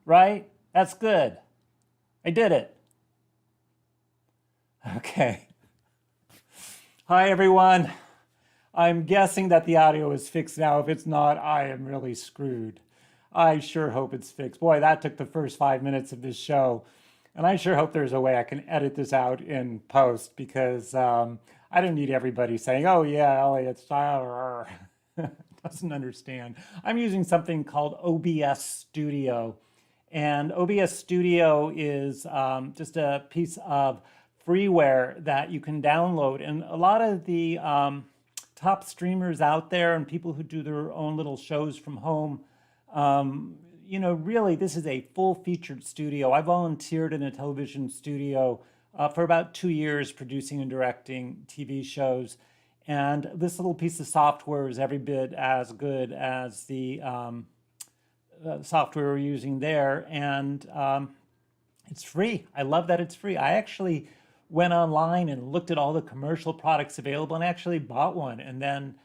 right? That's good. I did it. Okay. Hi, everyone. I'm guessing that the audio is fixed now. If it's not, I am really screwed. I sure hope it's fixed. Boy, that took the first 5 minutes of this show. And I sure hope there's a way I can edit this out in post because I don't need everybody saying, oh, yeah, Eliot doesn't understand. I'm using something called OBS Studio. And OBS Studio is just a piece of freeware that you can download. And a lot of the top streamers out there and people who do their own little shows from home, really, this is a full-featured studio. I volunteered in a television studio for about 2 years producing and directing TV shows. And this little piece of software is every bit as good as the software we're using there. And it's free. I love that it's free. I actually went online and looked at all the commercial products available and actually bought one. And then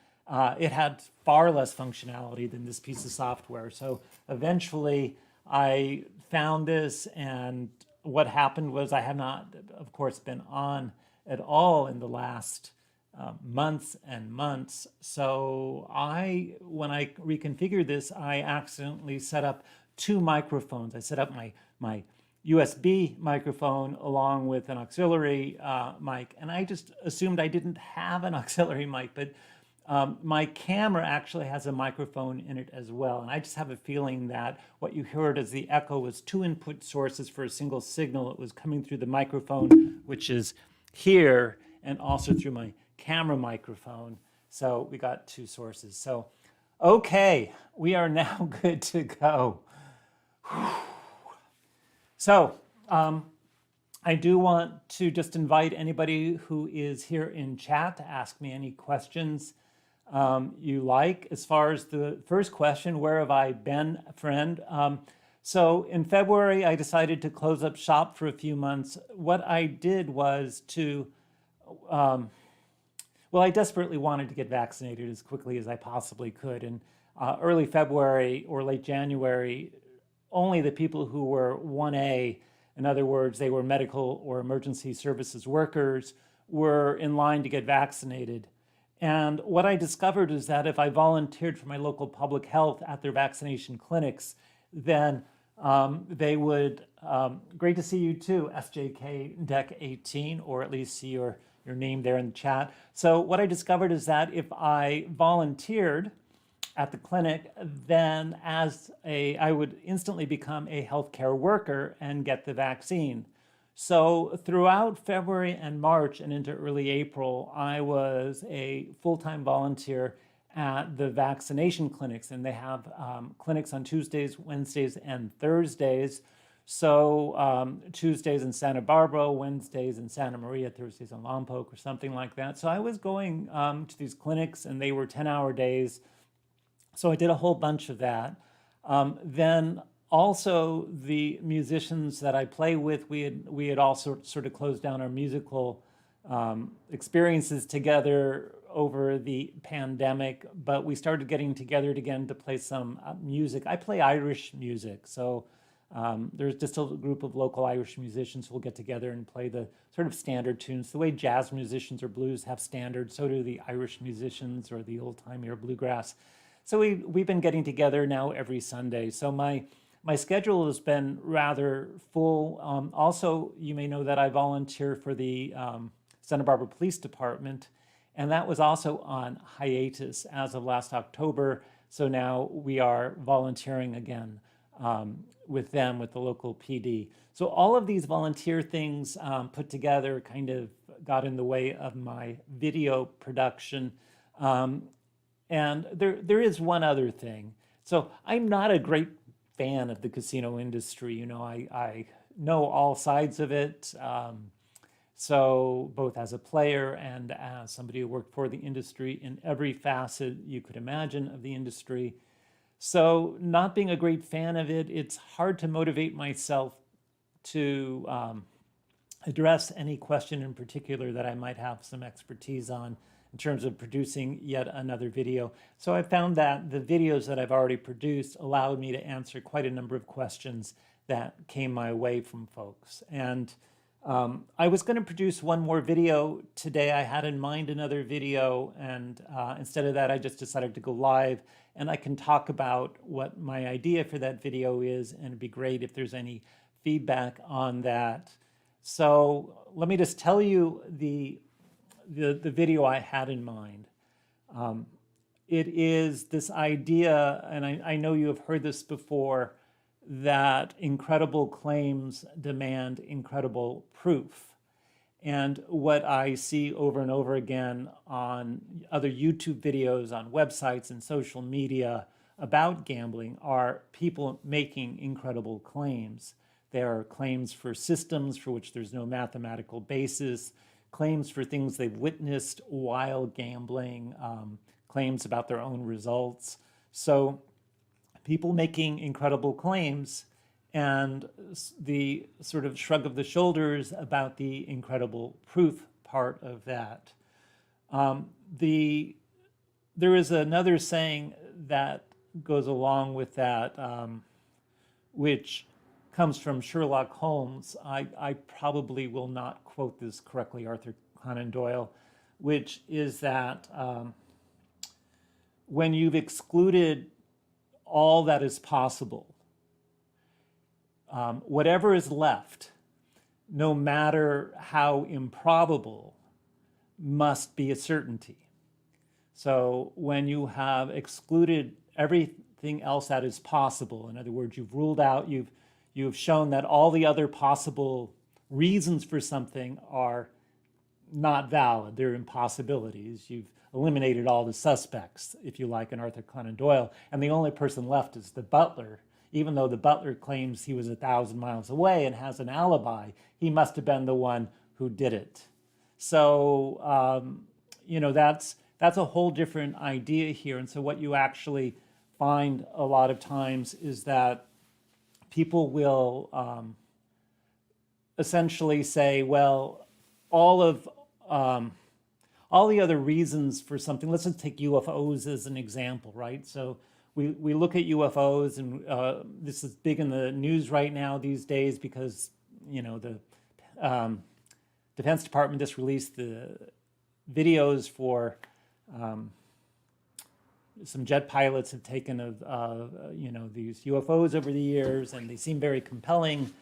it had far less functionality than this piece of software. So eventually I found this, and what happened was I have not, of course, been on at all in the last months and months. So when I reconfigured this, I accidentally set up two microphones. I set up my USB microphone along with an auxiliary mic, and I just assumed I didn't have an auxiliary mic, but my camera actually has a microphone in it as well. And I just have a feeling that what you heard as the echo was two input sources for a single signal. It was coming through the microphone, which is here, and also through my camera microphone. So we got two sources. So, okay, we are now good to go. So, I do want to just invite anybody who is here in chat to ask me any questions you like. As far as the first question, where have I been, friend? So in February, I decided to close up shop for a few months. What I did was I desperately wanted to get vaccinated as quickly as I possibly could. And early February or late January, only the people who were 1A, in other words, they were medical or emergency services workers, were in line to get vaccinated. And what I discovered is that if I volunteered for my local public health at their vaccination clinics, then they would, great to see you too, SJK Deck 18, or at least see your name there in the chat. So what I discovered is that if I volunteered at the clinic, then I would instantly become a healthcare worker and get the vaccine. So throughout February and March and into early April, I was a full-time volunteer at the vaccination clinics, and they have clinics on Tuesdays, Wednesdays, and Thursdays. So Tuesdays in Santa Barbara, Wednesdays in Santa Maria, Thursdays in Lompoc, or something like that. So I was going to these clinics, and they were 10-hour days. So I did a whole bunch of that. Then also the musicians that I play with, we had all sort of closed down our musical experiences together over the pandemic, but we started getting together again to play some music. I play Irish music, so there's just a group of local Irish musicians who will get together and play the sort of standard tunes. The way jazz musicians or blues have standards, so do the Irish musicians or the old-timey or bluegrass. So we've been getting together now every Sunday. So my schedule has been rather full. Also, you may know that I volunteer for the Santa Barbara Police Department, and that was also on hiatus as of last October. So now we are volunteering again with them, with the local PD. So all of these volunteer things put together kind of got in the way of my video production. And there is one other thing. So I'm not a great fan of the casino industry. You know, I know all sides of it. So both as a player and as somebody who worked for the industry in every facet you could imagine of the industry. So not being a great fan of it, it's hard to motivate myself to address any question in particular that I might have some expertise on. in terms of producing yet another video. So I found that the videos that I've already produced allowed me to answer quite a number of questions that came my way from folks. And I was going to produce one more video today. I had in mind another video, and instead of that, I just decided to go live, and I can talk about what my idea for that video is, and it'd be great if there's any feedback on that. So let me just tell you the video I had in mind. It is this idea, and I know you have heard this before, that incredible claims demand incredible proof. And what I see over and over again on other YouTube videos, on websites and social media about gambling are people making incredible claims. There are claims for systems for which there's no mathematical basis, claims for things they've witnessed while gambling, claims about their own results. So people making incredible claims and the sort of shrug of the shoulders about the incredible proof part of that. There is another saying that goes along with that, which comes from Sherlock Holmes. I probably will not quote this correctly, Arthur Conan Doyle, which is that when you've excluded all that is possible, whatever is left, no matter how improbable, must be a certainty. So when you have excluded everything else that is possible, in other words, you've ruled out, you've shown that all the other possible reasons for something are not valid, they're impossibilities. You've eliminated all the suspects, if you like, in Arthur Conan Doyle, and the only person left is the butler. Even though the butler claims he was 1,000 miles away and has an alibi, he must have been the one who did it. So, that's a whole different idea here. And so what you actually find a lot of times is that people will essentially say, well, all the other reasons for something, let's just take UFOs as an example, right? So we look at UFOs, and this is big in the news right now these days because, the Defense Department just released the videos for some jet pilots have taken of these UFOs over the years, and they seem very compelling.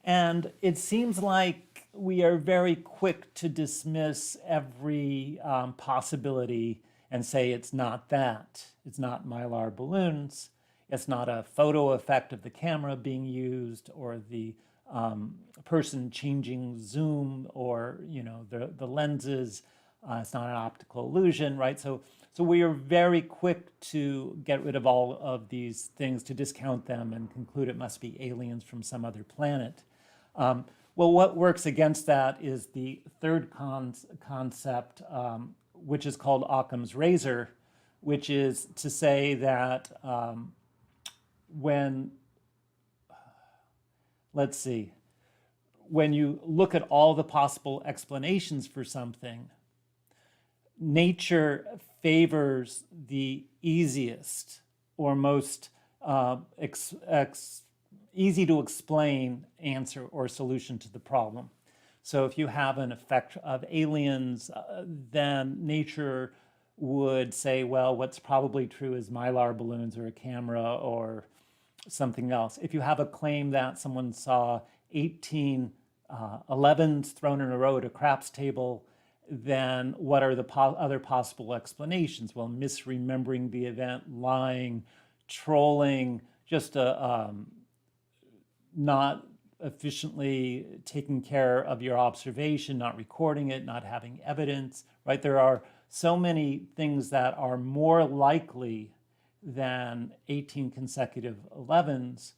And it seems like we are very quick to dismiss every possibility and say it's not that. It's not Mylar balloons. It's not a photo effect of the camera being used, or the person changing zoom, or the lenses. It's not an optical illusion, right? So we are very quick to get rid of all of these things, to discount them and conclude it must be aliens from some other planet. Well, what works against that is the third concept, which is called Occam's razor, which is to say that when you look at all the possible explanations for something, nature favors the easiest or most easy to explain answer or solution to the problem. So if you have an effect of aliens, then nature would say, well, what's probably true is Mylar balloons or a camera or something else. If you have a claim that someone saw 18 11s thrown in a row at a craps table, then what are the other possible explanations? Well, misremembering the event, lying, trolling, just not efficiently taking care of your observation, not recording it, not having evidence, right? There are so many things that are more likely than 18 consecutive 11s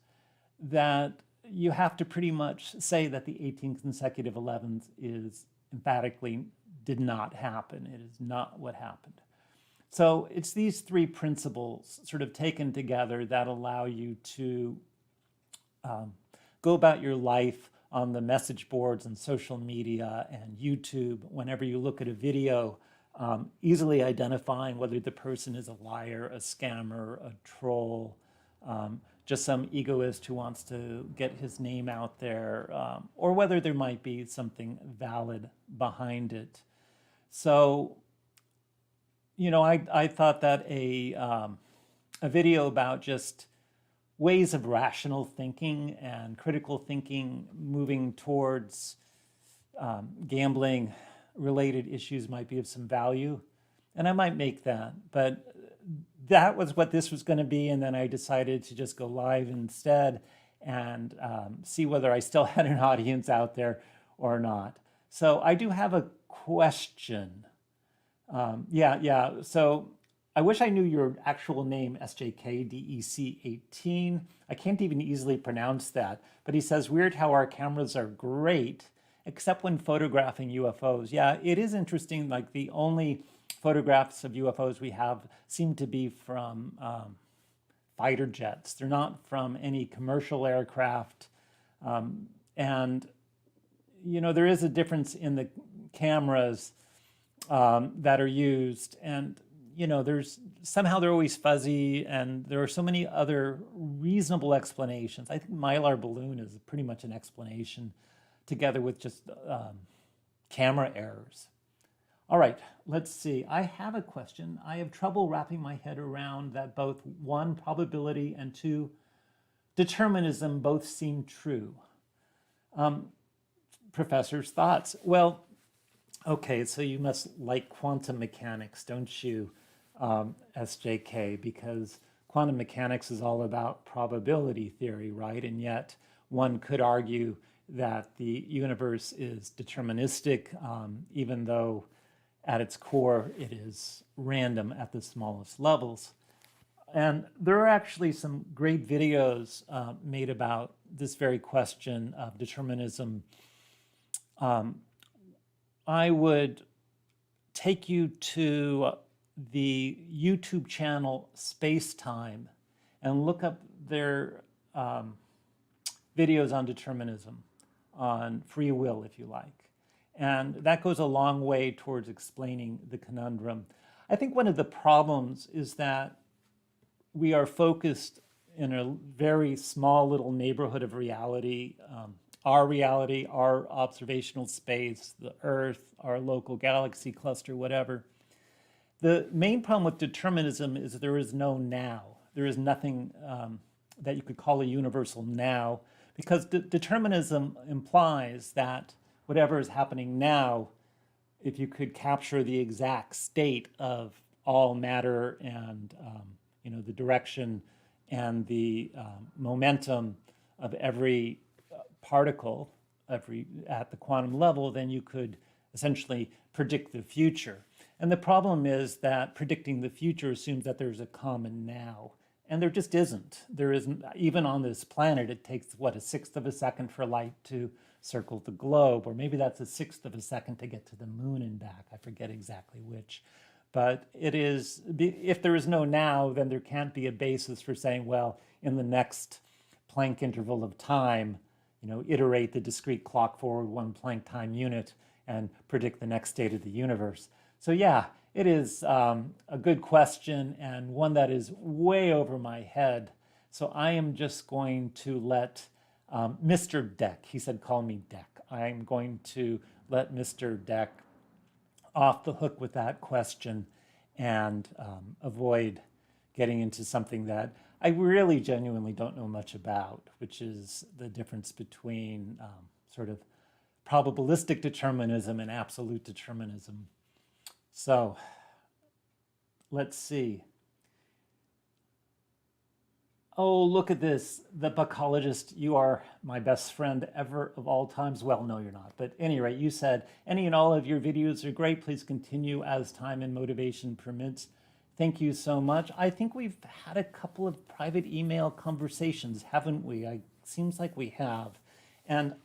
that you have to pretty much say that the 18 consecutive 11s is emphatically did not happen. It is not what happened. So it's these three principles sort of taken together that allow you to go about your life on the message boards and social media and YouTube. Whenever you look at a video, easily identifying whether the person is a liar, a scammer, a troll, just some egoist who wants to get his name out there, or whether there might be something valid behind it. So, I thought that a video about just ways of rational thinking and critical thinking moving towards gambling related issues might be of some value, and I might make that. But that was what this was going to be, and then I decided to just go live instead and see whether I still had an audience out there or not. So I do have a question. So I wish I knew your actual name, SJKDEC18. I can't even easily pronounce that. But he says, weird how our cameras are great, except when photographing UFOs. Yeah, it is interesting. Like the only photographs of UFOs we have seem to be from fighter jets. They're not from any commercial aircraft. And, there is a difference in the cameras that are used. And there's somehow they're always fuzzy, and there are so many other reasonable explanations. I think Mylar balloon is pretty much an explanation, together with just camera errors. All right, let's see. I have a question. I have trouble wrapping my head around that both one, probability, and two, determinism both seem true. Professor's thoughts. Well, okay, so you must like quantum mechanics, don't you, SJK? Because quantum mechanics is all about probability theory, right? And yet one could argue that the universe is deterministic, even though at its core it is random at the smallest levels. And there are actually some great videos made about this very question of determinism. I would take you to the YouTube channel Spacetime and look up their videos on determinism, on free will, if you like. And that goes a long way towards explaining the conundrum. I think one of the problems is that we are focused in a very small little neighborhood of reality, our observational space, the Earth, our local galaxy cluster, whatever. The main problem with determinism is there is no now. There is nothing that you could call a universal now, because determinism implies that whatever is happening now, if you could capture the exact state of all matter and the direction and the momentum of every particle at the quantum level, then you could essentially predict the future. And the problem is that predicting the future assumes that there's a common now. And there just isn't. There isn't. Even on this planet, it takes, what, 1/6 of a second for light to circle the globe, or maybe that's 1/6 of a second to get to the moon and back. I forget exactly which. But it is, if there is no now, then there can't be a basis for saying, well, in the next Planck interval of time, iterate the discrete clock forward 1 Planck time unit and predict the next state of the universe. So yeah, it is a good question, and one that is way over my head. So I am just going to let Mr. Deck, he said call me Deck. I'm going to let Mr. Deck off the hook with that question and avoid getting into something that I really genuinely don't know much about, which is the difference between sort of probabilistic determinism and absolute determinism. So let's see. Oh, look at this. The Buckologist, you are my best friend ever of all times. Well, no, you're not. But at any rate, you said, any and all of your videos are great. Please continue as time and motivation permits. Thank you so much. I think we've had a couple of private email conversations, haven't we? Seems like we have. And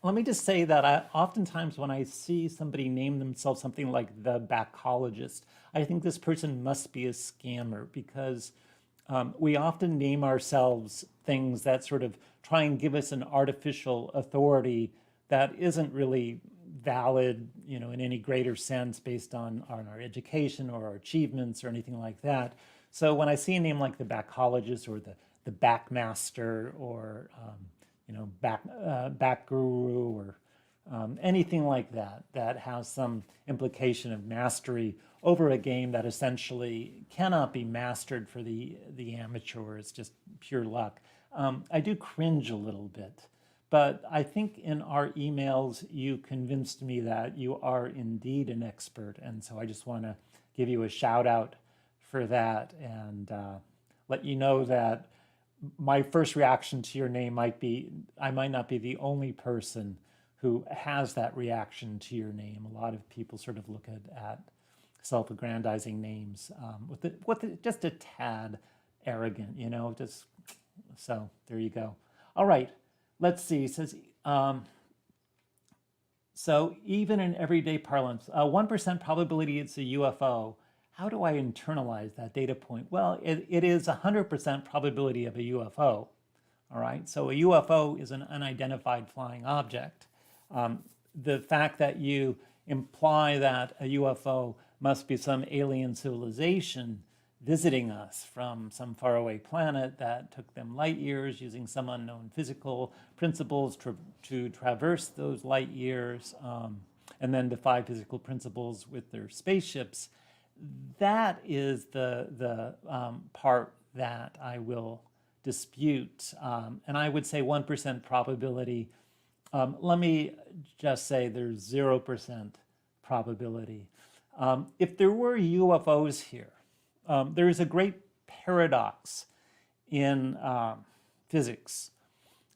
let me just say that oftentimes when I see somebody name themselves something like the Buckologist, I think this person must be a scammer, because we often name ourselves things that sort of try and give us an artificial authority that isn't really valid, in any greater sense based on our education or our achievements or anything like that. So when I see a name like the backologist or the backmaster or back guru or anything like that that has some implication of mastery over a game that essentially cannot be mastered for the amateur, it's just pure luck, I do cringe a little bit. But I think in our emails, you convinced me that you are indeed an expert. And so I just want to give you a shout out for that and let you know that my first reaction to your name might be, I might not be the only person who has that reaction to your name. A lot of people sort of look at self-aggrandizing names just a tad arrogant, just, so there you go. All right. Let's see, it says, so even in everyday parlance, 1% probability it's a UFO. How do I internalize that data point? Well, it is 100% probability of a UFO, all right? So a UFO is an unidentified flying object. The fact that you imply that a UFO must be some alien civilization visiting us from some faraway planet that took them light years using some unknown physical principles to traverse those light years and then defy physical principles with their spaceships. That is the part that I will dispute. And I would say 1% probability. Let me just say there's 0% probability. If there were UFOs here, there is a great paradox in physics,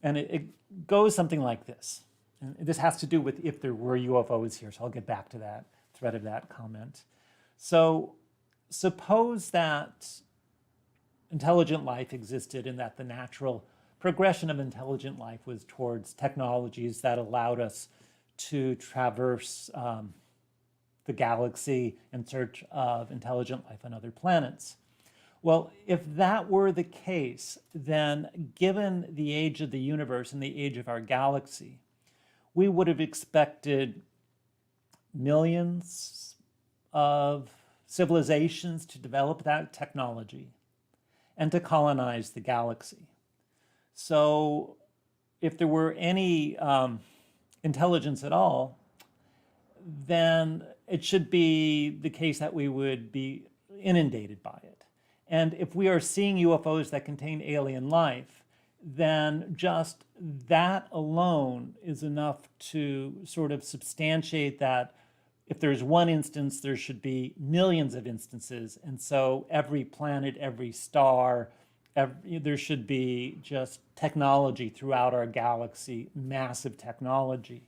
and it goes something like this. And this has to do with if there were UFOs here, so I'll get back to that thread of that comment. So suppose that intelligent life existed and that the natural progression of intelligent life was towards technologies that allowed us to traverse the galaxy in search of intelligent life on other planets. Well, if that were the case, then given the age of the universe and the age of our galaxy, we would have expected millions of civilizations to develop that technology and to colonize the galaxy. So if there were any intelligence at all, then it should be the case that we would be inundated by it. And if we are seeing UFOs that contain alien life, then just that alone is enough to sort of substantiate that if there's one instance, there should be millions of instances. And so every planet, every star, there should be just technology throughout our galaxy, massive technology.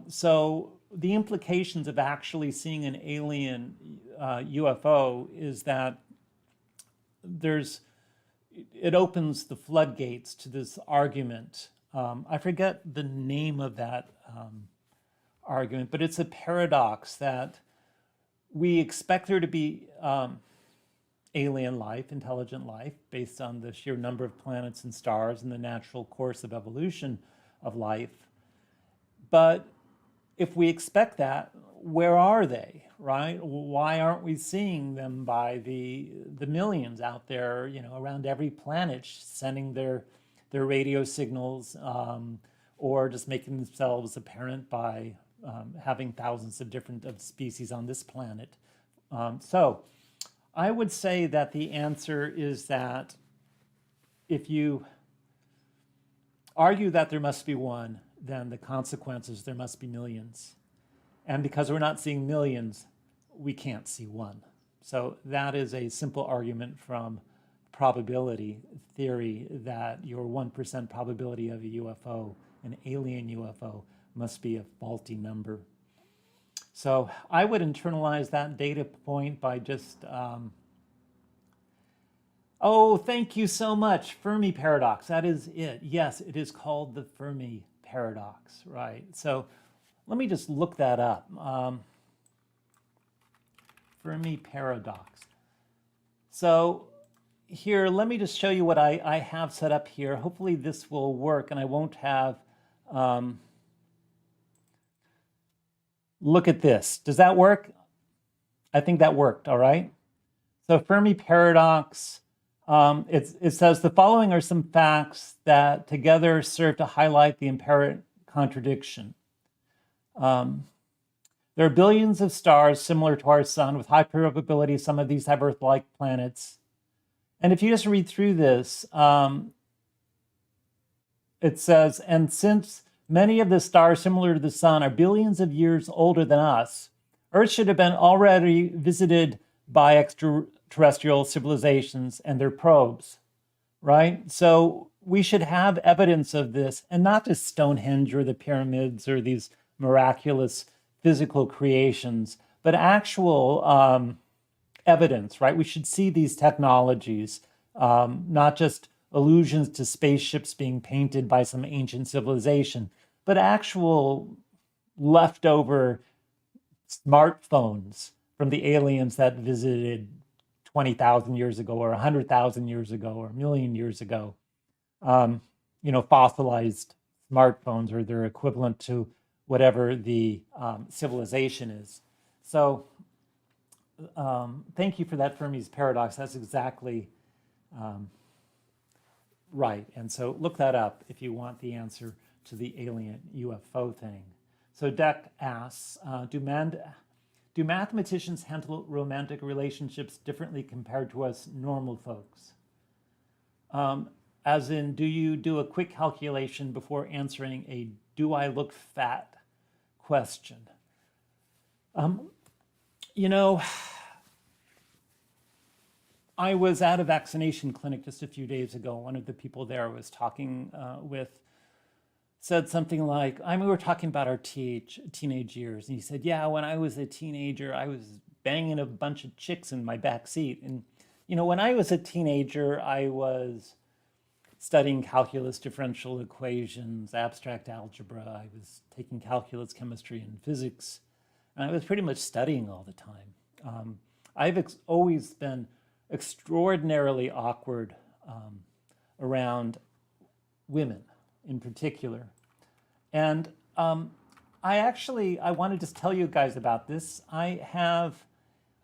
So the implications of actually seeing an alien UFO is that it opens the floodgates to this argument. I forget the name of that argument, but it's a paradox that we expect there to be alien life, intelligent life, based on the sheer number of planets and stars and the natural course of evolution of life. But if we expect that, where are they, right? Why aren't we seeing them by the millions out there, around every planet, sending their radio signals or just making themselves apparent by having thousands of different species on this planet? So I would say that the answer is that if you argue that there must be one, then the consequences, there must be millions. And because we're not seeing millions, we can't see one. So that is a simple argument from probability theory that your 1% probability of a UFO, an alien UFO, must be a faulty number. So I would internalize that data point by just, oh, thank you so much, Fermi Paradox, that is it. Yes, it is called the Fermi Paradox, right? So let me just look that up. Fermi Paradox. So here, let me just show you what I have set up here. Hopefully this will work and I won't have look at this. Does that work? I think that worked, all right? So Fermi Paradox, it says the following are some facts that together serve to highlight the apparent contradiction. There are billions of stars similar to our sun with high probability. Some of these have Earth-like planets. And if you just read through this, it says, and since many of the stars similar to the sun are billions of years older than us, Earth should have been already visited by extraterrestrial civilizations and their probes, right? So we should have evidence of this, and not just Stonehenge or the pyramids or these miraculous physical creations, but actual evidence, right? We should see these technologies, not just allusions to spaceships being painted by some ancient civilization, but actual leftover smartphones from the aliens that visited 20,000 years ago or 100,000 years ago or a million years ago. Fossilized smartphones or their equivalent to whatever the civilization is. So thank you for that Fermi's paradox. That's exactly right. And so look that up if you want the answer to the alien UFO thing. So Deck asks, do mathematicians handle romantic relationships differently compared to us normal folks? As in, do you do a quick calculation before answering a do I look fat question? I was at a vaccination clinic just a few days ago. One of the people there I was talking with said something like, we were talking about our teenage years. And he said, yeah, when I was a teenager, I was banging a bunch of chicks in my back seat. And, when I was a teenager, I was studying calculus, differential equations, abstract algebra. I was taking calculus, chemistry, and physics. And I was pretty much studying all the time. I've always been extraordinarily awkward around women in particular. And I want to just tell you guys about this. I have,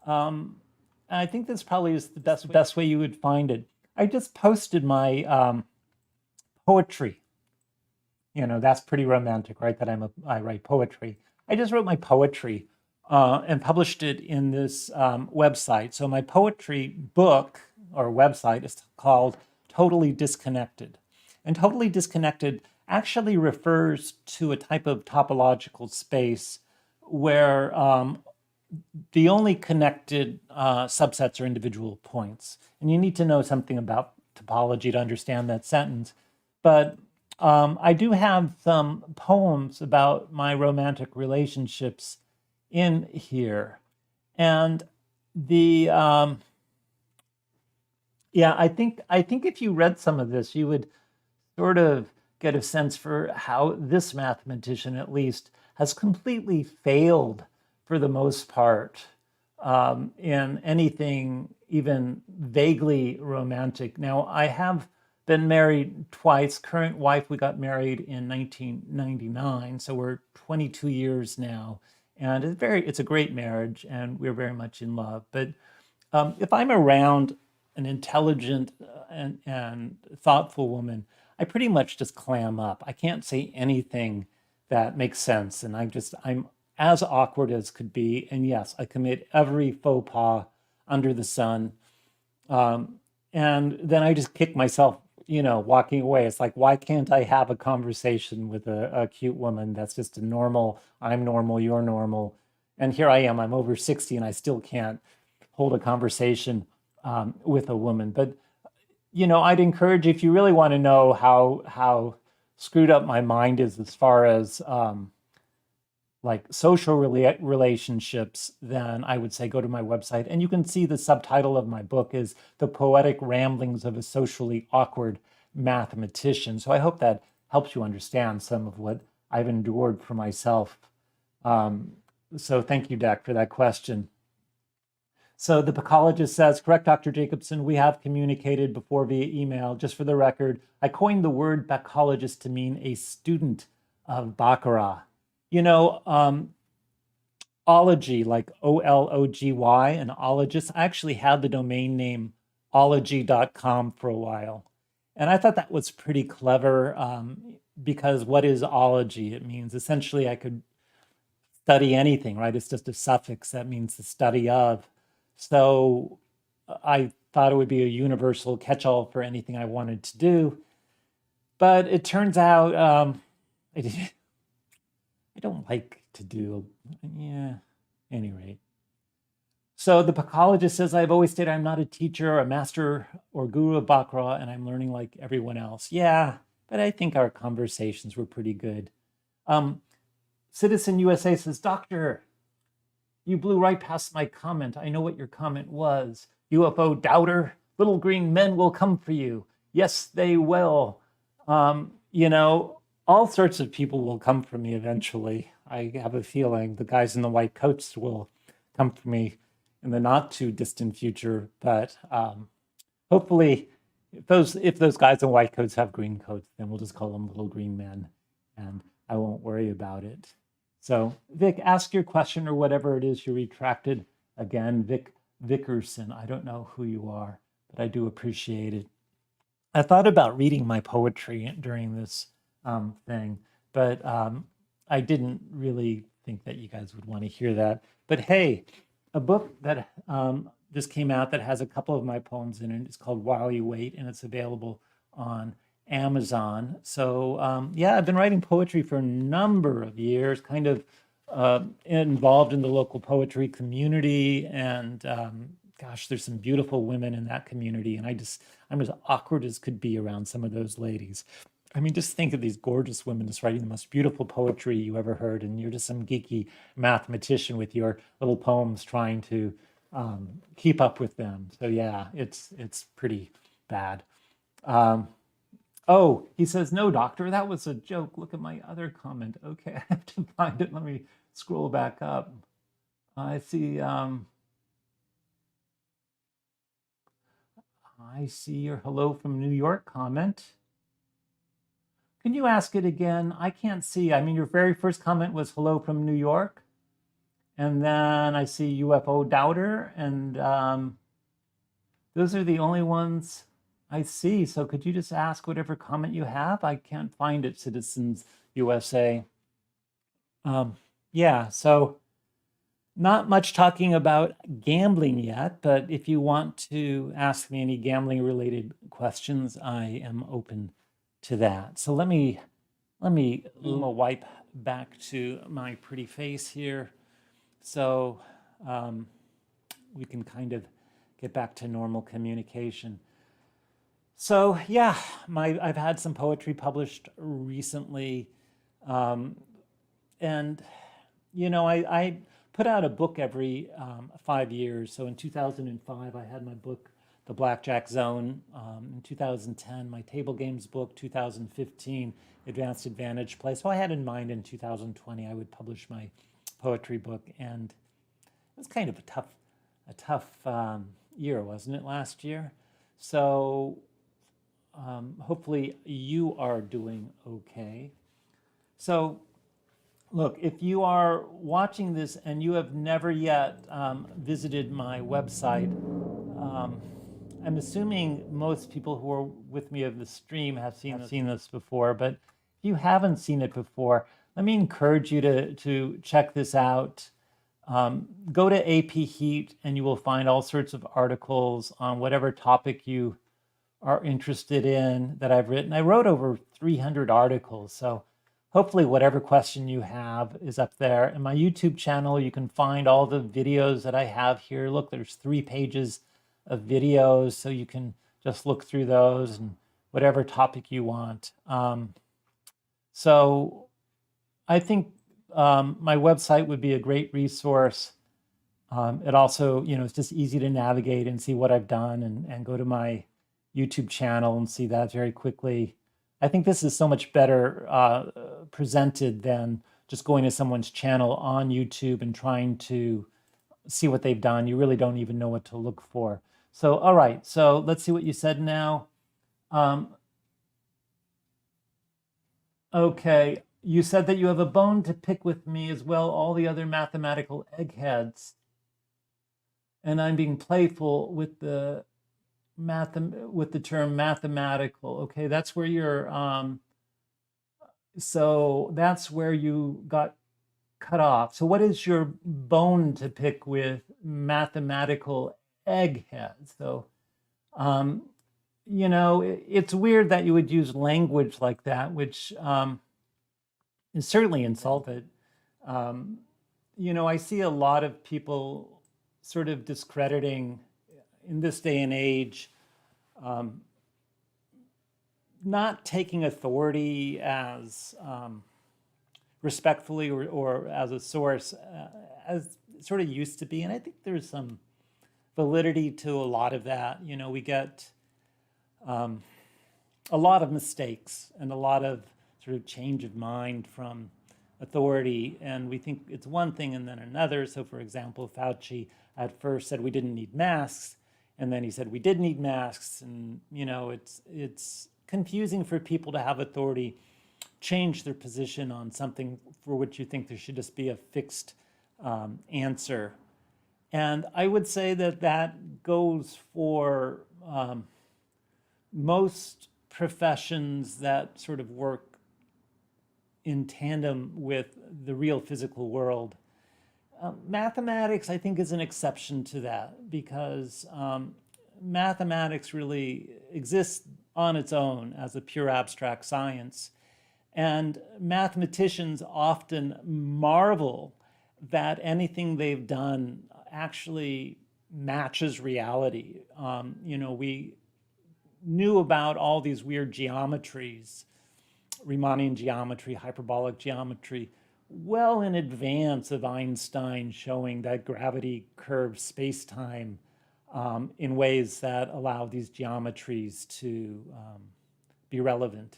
I think this probably is the best way you would find it. I just posted my poetry. That's pretty romantic, right? That I write poetry. I just wrote my poetry and published it in this website. So my poetry book or website is called Totally Disconnected. And Totally Disconnected actually refers to a type of topological space where the only connected subsets are individual points. And you need to know something about topology to understand that sentence. But I do have some poems about my romantic relationships in here. And I think if you read some of this, you would sort of get a sense for how this mathematician, at least, has completely failed for the most part in anything even vaguely romantic. Now, I have been married twice. Current wife, we got married in 1999, so we're 22 years now. And it's a great marriage, and we're very much in love. But if I'm around an intelligent and thoughtful woman, I pretty much just clam up. I can't say anything that makes sense, and I'm as awkward as could be. And yes, I commit every faux pas under the sun, and then I just kick myself, walking away. It's like, why can't I have a conversation with a cute woman that's just a normal, I'm normal, you're normal. And here I am, I'm over 60 and I still can't hold a conversation with a woman. But, I'd encourage you, if you really want to know how screwed up my mind is as far as like social relationships, then I would say go to my website. And you can see the subtitle of my book is The Poetic Ramblings of a Socially Awkward Mathematician. So I hope that helps you understand some of what I've endured for myself. So thank you, Deck, for that question. So the Picologist says, correct, Dr. Jacobson, we have communicated before via email. Just for the record, I coined the word Picologist to mean a student of Baccarat. ology, like OLOGY, an ologist. I actually had the domain name ology.com for a while. And I thought that was pretty clever because what is ology? It means essentially I could study anything, right? It's just a suffix that means the study of. So I thought it would be a universal catch-all for anything I wanted to do. But it turns out I don't like to do, yeah, any rate. So the Pacologist says, I've always stated I'm not a teacher or a master or guru of Baccarat, and I'm learning like everyone else. Yeah, but I think our conversations were pretty good. Citizen USA says, Doctor, you blew right past my comment. I know what your comment was. UFO doubter, little green men will come for you. Yes, they will. You know, all sorts of people will come for me eventually. I have a feeling the guys in the white coats will come for me in the not too distant future. But hopefully, if those guys in white coats have green coats, then we'll just call them little green men, and I won't worry about it. So, Vic, ask your question or whatever it is you retracted. Again, Vic Vickerson. I don't know who you are, but I do appreciate it. I thought about reading my poetry during this thing, but I didn't really think that you guys would want to hear that. But hey, a book that just came out that has a couple of my poems in it. It's called While You Wait, and it's available on Amazon. So yeah, I've been writing poetry for a number of years, kind of involved in the local poetry community, and gosh, there's some beautiful women in that community, and I'm as awkward as could be around some of those ladies. I mean, just think of these gorgeous women just writing the most beautiful poetry you ever heard, and you're just some geeky mathematician with your little poems trying to keep up with them. So yeah, it's pretty bad. Oh, he says, no, doctor, that was a joke. Look at my other comment. Okay, I have to find it. Let me scroll back up. I see your hello from New York comment. Can you ask it again? I can't see. I mean, your very first comment was hello from New York. And then I see UFO doubter. And those are the only ones I see. So could you just ask whatever comment you have? I can't find it, Citizens USA. Yeah, so not much talking about gambling yet, but if you want to ask me any gambling related questions, I am open to that. So let me wipe back to my pretty face here, so we can kind of get back to normal communication. So yeah, I've had some poetry published recently, and you know, I put out a book every 5 years. So in 2005, I had my book, The Blackjack Zone. In 2010, my table games book. 2015, Advanced Advantage Play. So I had in mind in 2020 I would publish my poetry book, and it was kind of a tough year, wasn't it, last year? So hopefully you are doing okay. So look, if you are watching this and you have never yet visited my website, I'm assuming most people who are with me of the stream have seen this before, but if you haven't seen it before, let me encourage you to check this out. Go to AP Heat and you will find all sorts of articles on whatever topic you are interested in that I've written. I wrote over 300 articles, so hopefully whatever question you have is up there. In my YouTube channel, you can find all the videos that I have here. Look, there's 3 pages of videos, so you can just look through those and whatever topic you want. So I think my website would be a great resource. It also, you know, it's just easy to navigate and see what I've done, and go to my YouTube channel and see that very quickly. I think this is so much better presented than just going to someone's channel on YouTube and trying to see what they've done. You really don't even know what to look for. So, all right, so let's see what you said now. Okay, You said that you have a bone to pick with me as well, all the other mathematical eggheads. And I'm being playful with the term mathematical. Okay, that's where so that's where you got cut off. So what is your bone to pick with mathematical eggheads? So, it's weird that you would use language like that, which is certainly insulted. I see a lot of people sort of discrediting in this day and age, not taking authority as respectfully or as a source as it sort of used to be. And I think there's some validity to a lot of that. We get a lot of mistakes and a lot of sort of change of mind from authority, and we think it's one thing and then another. So for example, Fauci at first said we didn't need masks, and then he said we did need masks, and it's confusing for people to have authority change their position on something for which you think there should just be a fixed answer. And I would say that goes for most professions that sort of work in tandem with the real physical world. Mathematics, I think, is an exception to that, because mathematics really exists on its own as a pure abstract science. And mathematicians often marvel that anything they've done actually matches reality. We knew about all these weird geometries, Riemannian geometry, hyperbolic geometry, well in advance of Einstein showing that gravity curves space-time in ways that allow these geometries to be relevant.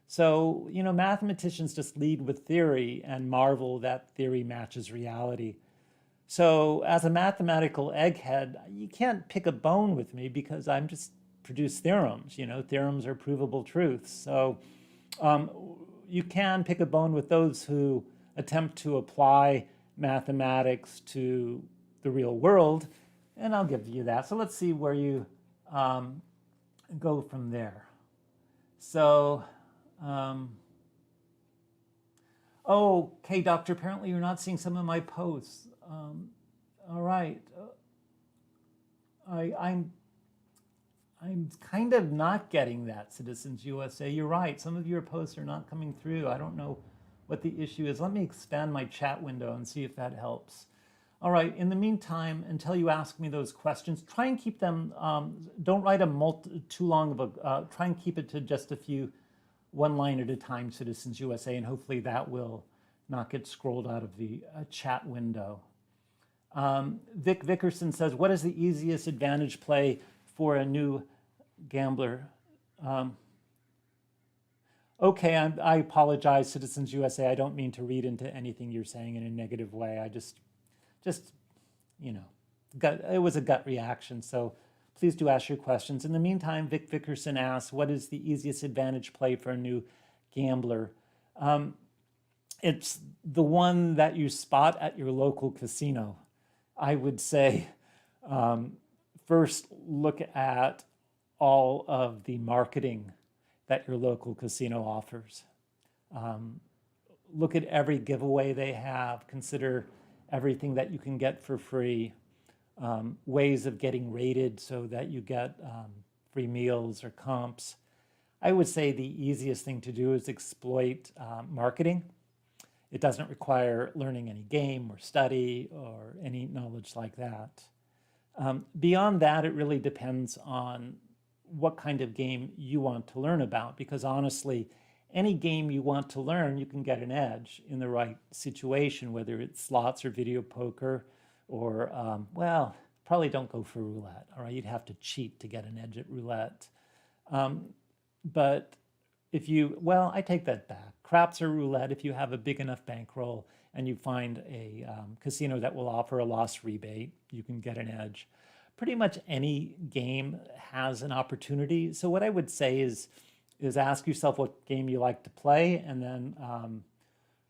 So, mathematicians just lead with theory and marvel that theory matches reality. So as a mathematical egghead, you can't pick a bone with me because I'm just produce theorems. Theorems are provable truths. So you can pick a bone with those who attempt to apply mathematics to the real world, and I'll give you that. So let's see where you go from there. So, okay, doctor, apparently you're not seeing some of my posts. All right. I'm kind of not getting that, Citizens USA. You're right. Some of your posts are not coming through. I don't know what the issue is. Let me expand my chat window and see if that helps. All right. In the meantime, until you ask me those questions, try and keep them, don't write too long of a, try and keep it to just a few, one line at a time, Citizens USA, and hopefully that will not get scrolled out of the chat window. Vic Vickerson says, what is the easiest advantage play for a new gambler? Okay, I apologize, Citizens USA. I don't mean to read into anything you're saying in a negative way. I just it was a gut reaction. So please do ask your questions. In the meantime, Vic Vickerson asks, what is the easiest advantage play for a new gambler? It's the one that you spot at your local casino. I would say first look at all of the marketing that your local casino offers. Look at every giveaway they have. Consider everything that you can get for free. Ways of getting rated so that you get free meals or comps. I would say the easiest thing to do is exploit marketing. It doesn't require learning any game or study or any knowledge like that. Beyond that, it really depends on what kind of game you want to learn about, because honestly, any game you want to learn, you can get an edge in the right situation, whether it's slots or video poker or, probably don't go for roulette, all right? You'd have to cheat to get an edge at roulette. But if you, I take that back. Craps or roulette, if you have a big enough bankroll and you find a casino that will offer a loss rebate, you can get an edge. Pretty much any game has an opportunity. So what I would say is ask yourself what game you like to play, and then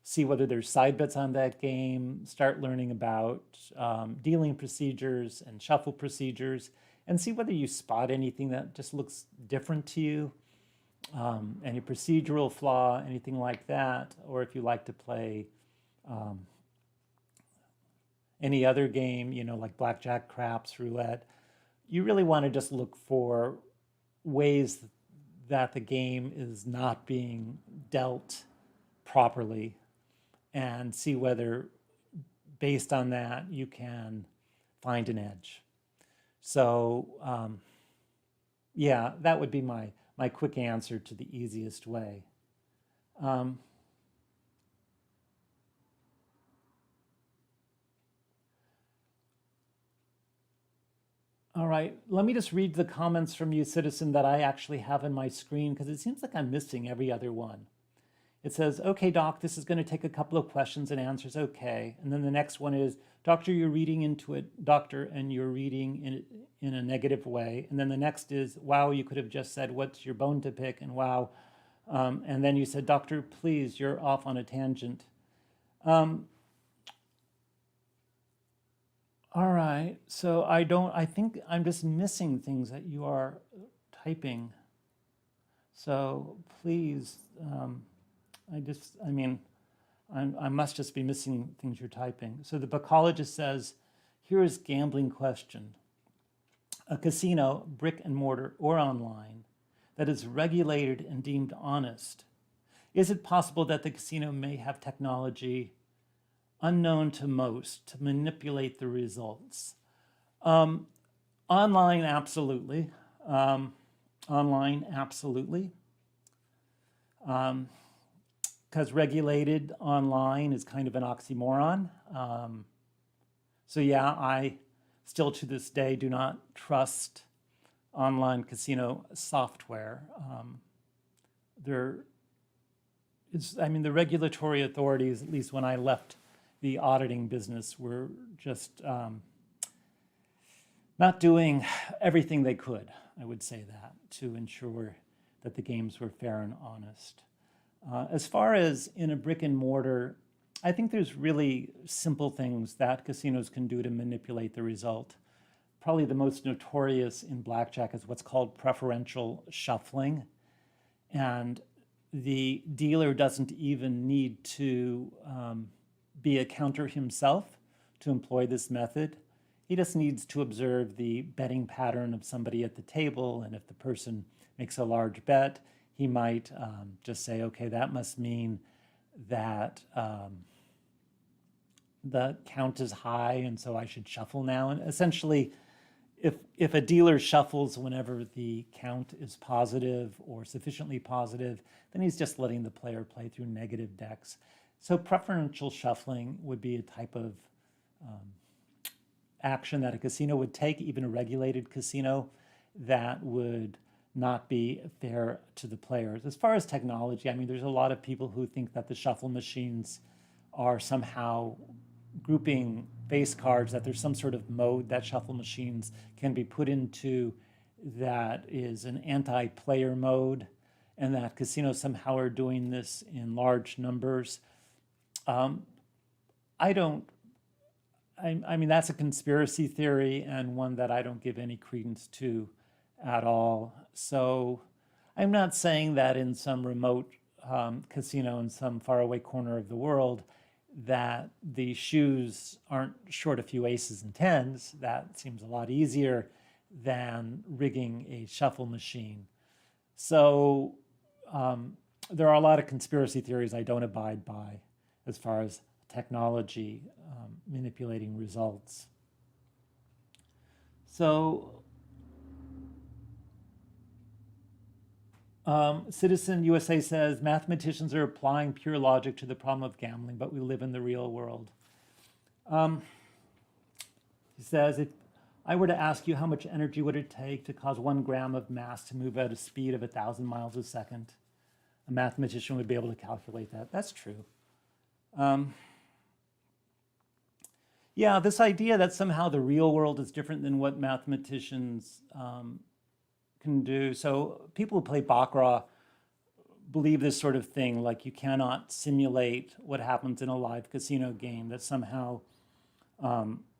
see whether there's side bets on that game, start learning about dealing procedures and shuffle procedures, and see whether you spot anything that just looks different to you, any procedural flaw, anything like that, or if you like to play any other game, like blackjack, craps, roulette. You really want to just look for ways that the game is not being dealt properly and see whether, based on that, you can find an edge. So, yeah, that would be my quick answer to the easiest way. All right, let me just read the comments from you, citizen, that I actually have on my screen, because it seems like I'm missing every other one. It says, okay, doc, this is going to take a couple of questions and answers, okay. And then the next one is, doctor, you're reading into it, doctor, and you're reading in a negative way. And then the next is, wow, you could have just said, what's your bone to pick? And wow. And then you said, doctor, please, you're off on a tangent. All right, so I think I'm just missing things that you are typing. So please, I must just be missing things you're typing. So the bachologist says, here is gambling question. A casino, brick and mortar or online, that is regulated and deemed honest. Is it possible that the casino may have technology unknown to most to manipulate the results? Online, absolutely. Online, absolutely. Because regulated online is kind of an oxymoron. So yeah, I still to this day do not trust online casino software. The regulatory authorities, at least when I left the auditing business, were just not doing everything they could, I would say that, to ensure that the games were fair and honest. As far as in a brick and mortar, I think there's really simple things that casinos can do to manipulate the result. Probably the most notorious in blackjack is what's called preferential shuffling. And the dealer doesn't even need to be a counter himself to employ this method. He just needs to observe the betting pattern of somebody at the table, and if the person makes a large bet, he might just say, okay, that must mean that the count is high, and so I should shuffle now. And essentially, if a dealer shuffles whenever the count is positive or sufficiently positive, then he's just letting the player play through negative decks. So preferential shuffling would be a type of action that a casino would take, even a regulated casino, that would not be fair to the players. As far as technology, there's a lot of people who think that the shuffle machines are somehow grouping face cards, that there's some sort of mode that shuffle machines can be put into that is an anti-player mode, and that casinos somehow are doing this in large numbers. That's a conspiracy theory, and one that I don't give any credence to at all. So I'm not saying that in some remote casino in some faraway corner of the world that the shoes aren't short a few aces and tens. That seems a lot easier than rigging a shuffle machine. So there are a lot of conspiracy theories I don't abide by as far as technology manipulating results. So Citizen USA says, mathematicians are applying pure logic to the problem of gambling, but we live in the real world. He says, if I were to ask you how much energy would it take to cause 1 gram of mass to move at a speed of 1,000 miles a second, a mathematician would be able to calculate that. That's true. Yeah, this idea that somehow the real world is different than what mathematicians can do. So people who play Baccarat believe this sort of thing, like you cannot simulate what happens in a live casino game, that somehow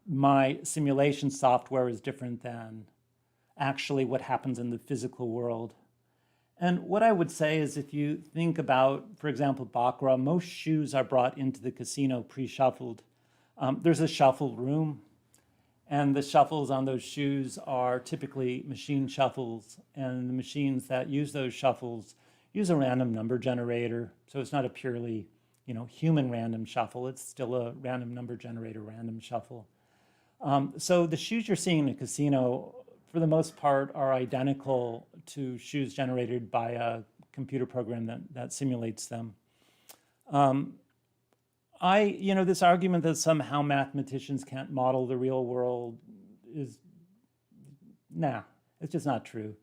my simulation software is different than actually what happens in the physical world. And what I would say is, if you think about, for example, baccarat, most shoes are brought into the casino pre-shuffled. There's a shuffle room, and the shuffles on those shoes are typically machine shuffles, and the machines that use those shuffles use a random number generator. So it's not a purely, human random shuffle. It's still a random number generator random shuffle. So the shoes you're seeing in a casino, for the most part, are identical to shoes generated by a computer program that simulates them. This argument that somehow mathematicians can't model the real world is, it's just not true.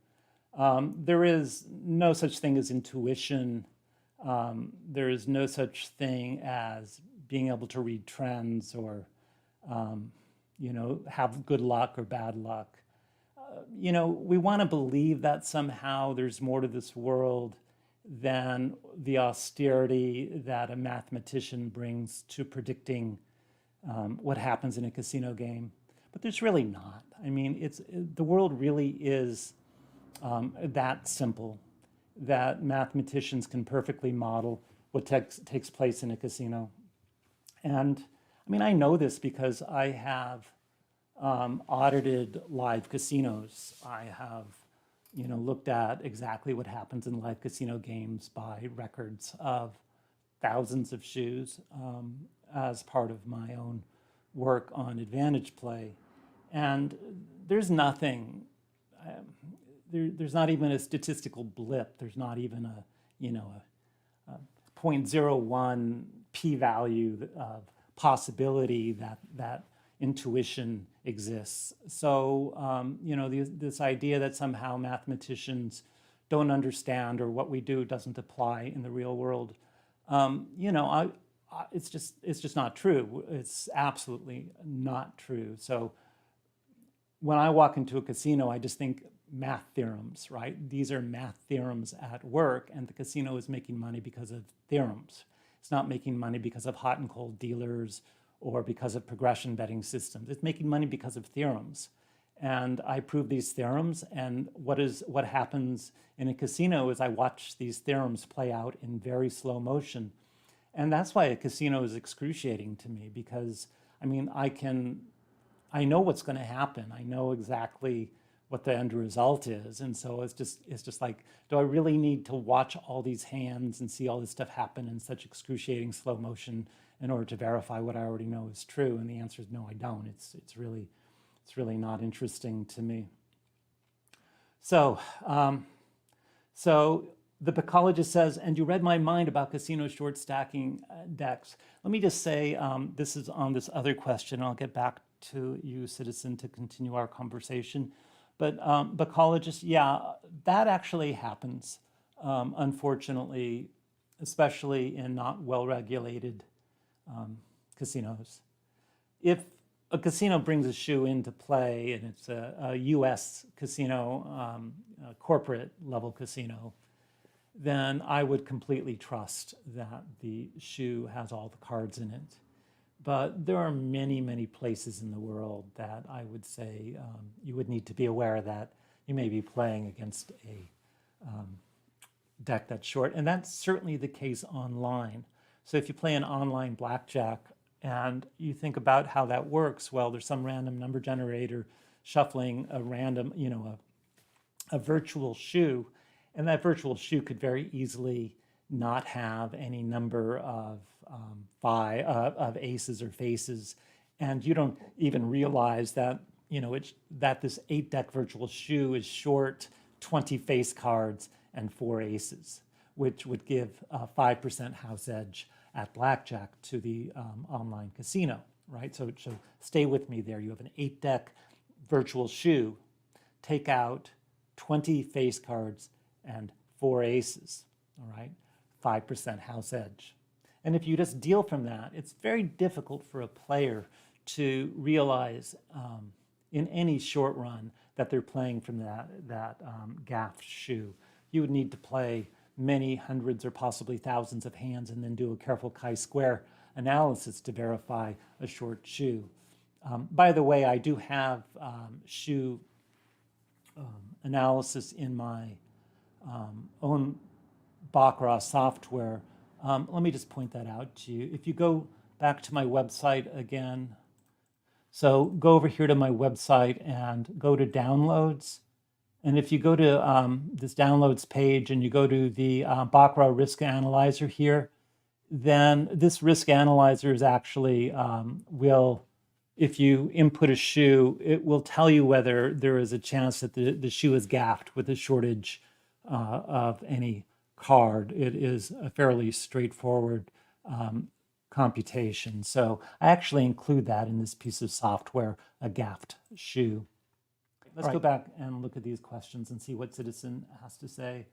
There is no such thing as intuition. There is no such thing as being able to read trends or, have good luck or bad luck. We want to believe that somehow there's more to this world than the austerity that a mathematician brings to predicting what happens in a casino game. But there's really not. I mean, the world really is that simple, that mathematicians can perfectly model what takes place in a casino. And I mean, I know this because I have audited live casinos. I have, looked at exactly what happens in live casino games by records of thousands of shoes as part of my own work on advantage play. And there's nothing, there's not even a statistical blip. There's not even a 0.01 p-value of possibility that intuition exists. So, this idea that somehow mathematicians don't understand or what we do doesn't apply in the real world, it's just not true. It's absolutely not true. So when I walk into a casino, I just think math theorems, right? These are math theorems at work, and the casino is making money because of theorems. It's not making money because of hot and cold dealers or because of progression betting systems. It's making money because of theorems. And I prove these theorems, and what happens in a casino is I watch these theorems play out in very slow motion. And that's why a casino is excruciating to me, because I mean, I know what's going to happen. I know exactly what the end result is. And so it's just like, do I really need to watch all these hands and see all this stuff happen in such excruciating slow motion in order to verify what I already know is true? And the answer is no, I don't. It's really not interesting to me. So the Bacologist says, and you read my mind about casino short stacking decks. Let me just say, this is on this other question. I'll get back to you, citizen, to continue our conversation. But Bacologist, yeah, that actually happens, unfortunately, especially in not well-regulated casinos. If a casino brings a shoe into play and it's a US casino, a corporate level casino, then I would completely trust that the shoe has all the cards in it. But there are many, many places in the world that I would say you would need to be aware that you may be playing against a deck that's short. And that's certainly the case online. So if you play an online blackjack and you think about how that works, well, there's some random number generator shuffling a random, a virtual shoe. And that virtual shoe could very easily not have any number of of aces or faces, and you don't even realize that that this 8-deck virtual shoe is short 20 face cards and 4 aces, which would give a 5% house edge at blackjack to the online casino, right? So stay with me there. You have an 8-deck virtual shoe, take out 20 face cards and 4 aces, all right? 5% house edge. And if you just deal from that, it's very difficult for a player to realize in any short run that they're playing from that gaff shoe. You would need to play many hundreds or possibly thousands of hands and then do a careful chi-square analysis to verify a short shoe. By the way, I do have shoe analysis in my own Baccarat software. Let me just point that out to you. If you go back to my website again, so go over here to my website and go to downloads. And if you go to this downloads page and you go to the Baccarat risk analyzer here, then this risk analyzer is actually if you input a shoe, it will tell you whether there is a chance that the shoe is gaffed with a shortage of any card. It is a fairly straightforward computation. So I actually include that in this piece of software, a gaffed shoe. Let's go back and look at these questions and see what Citizen has to say.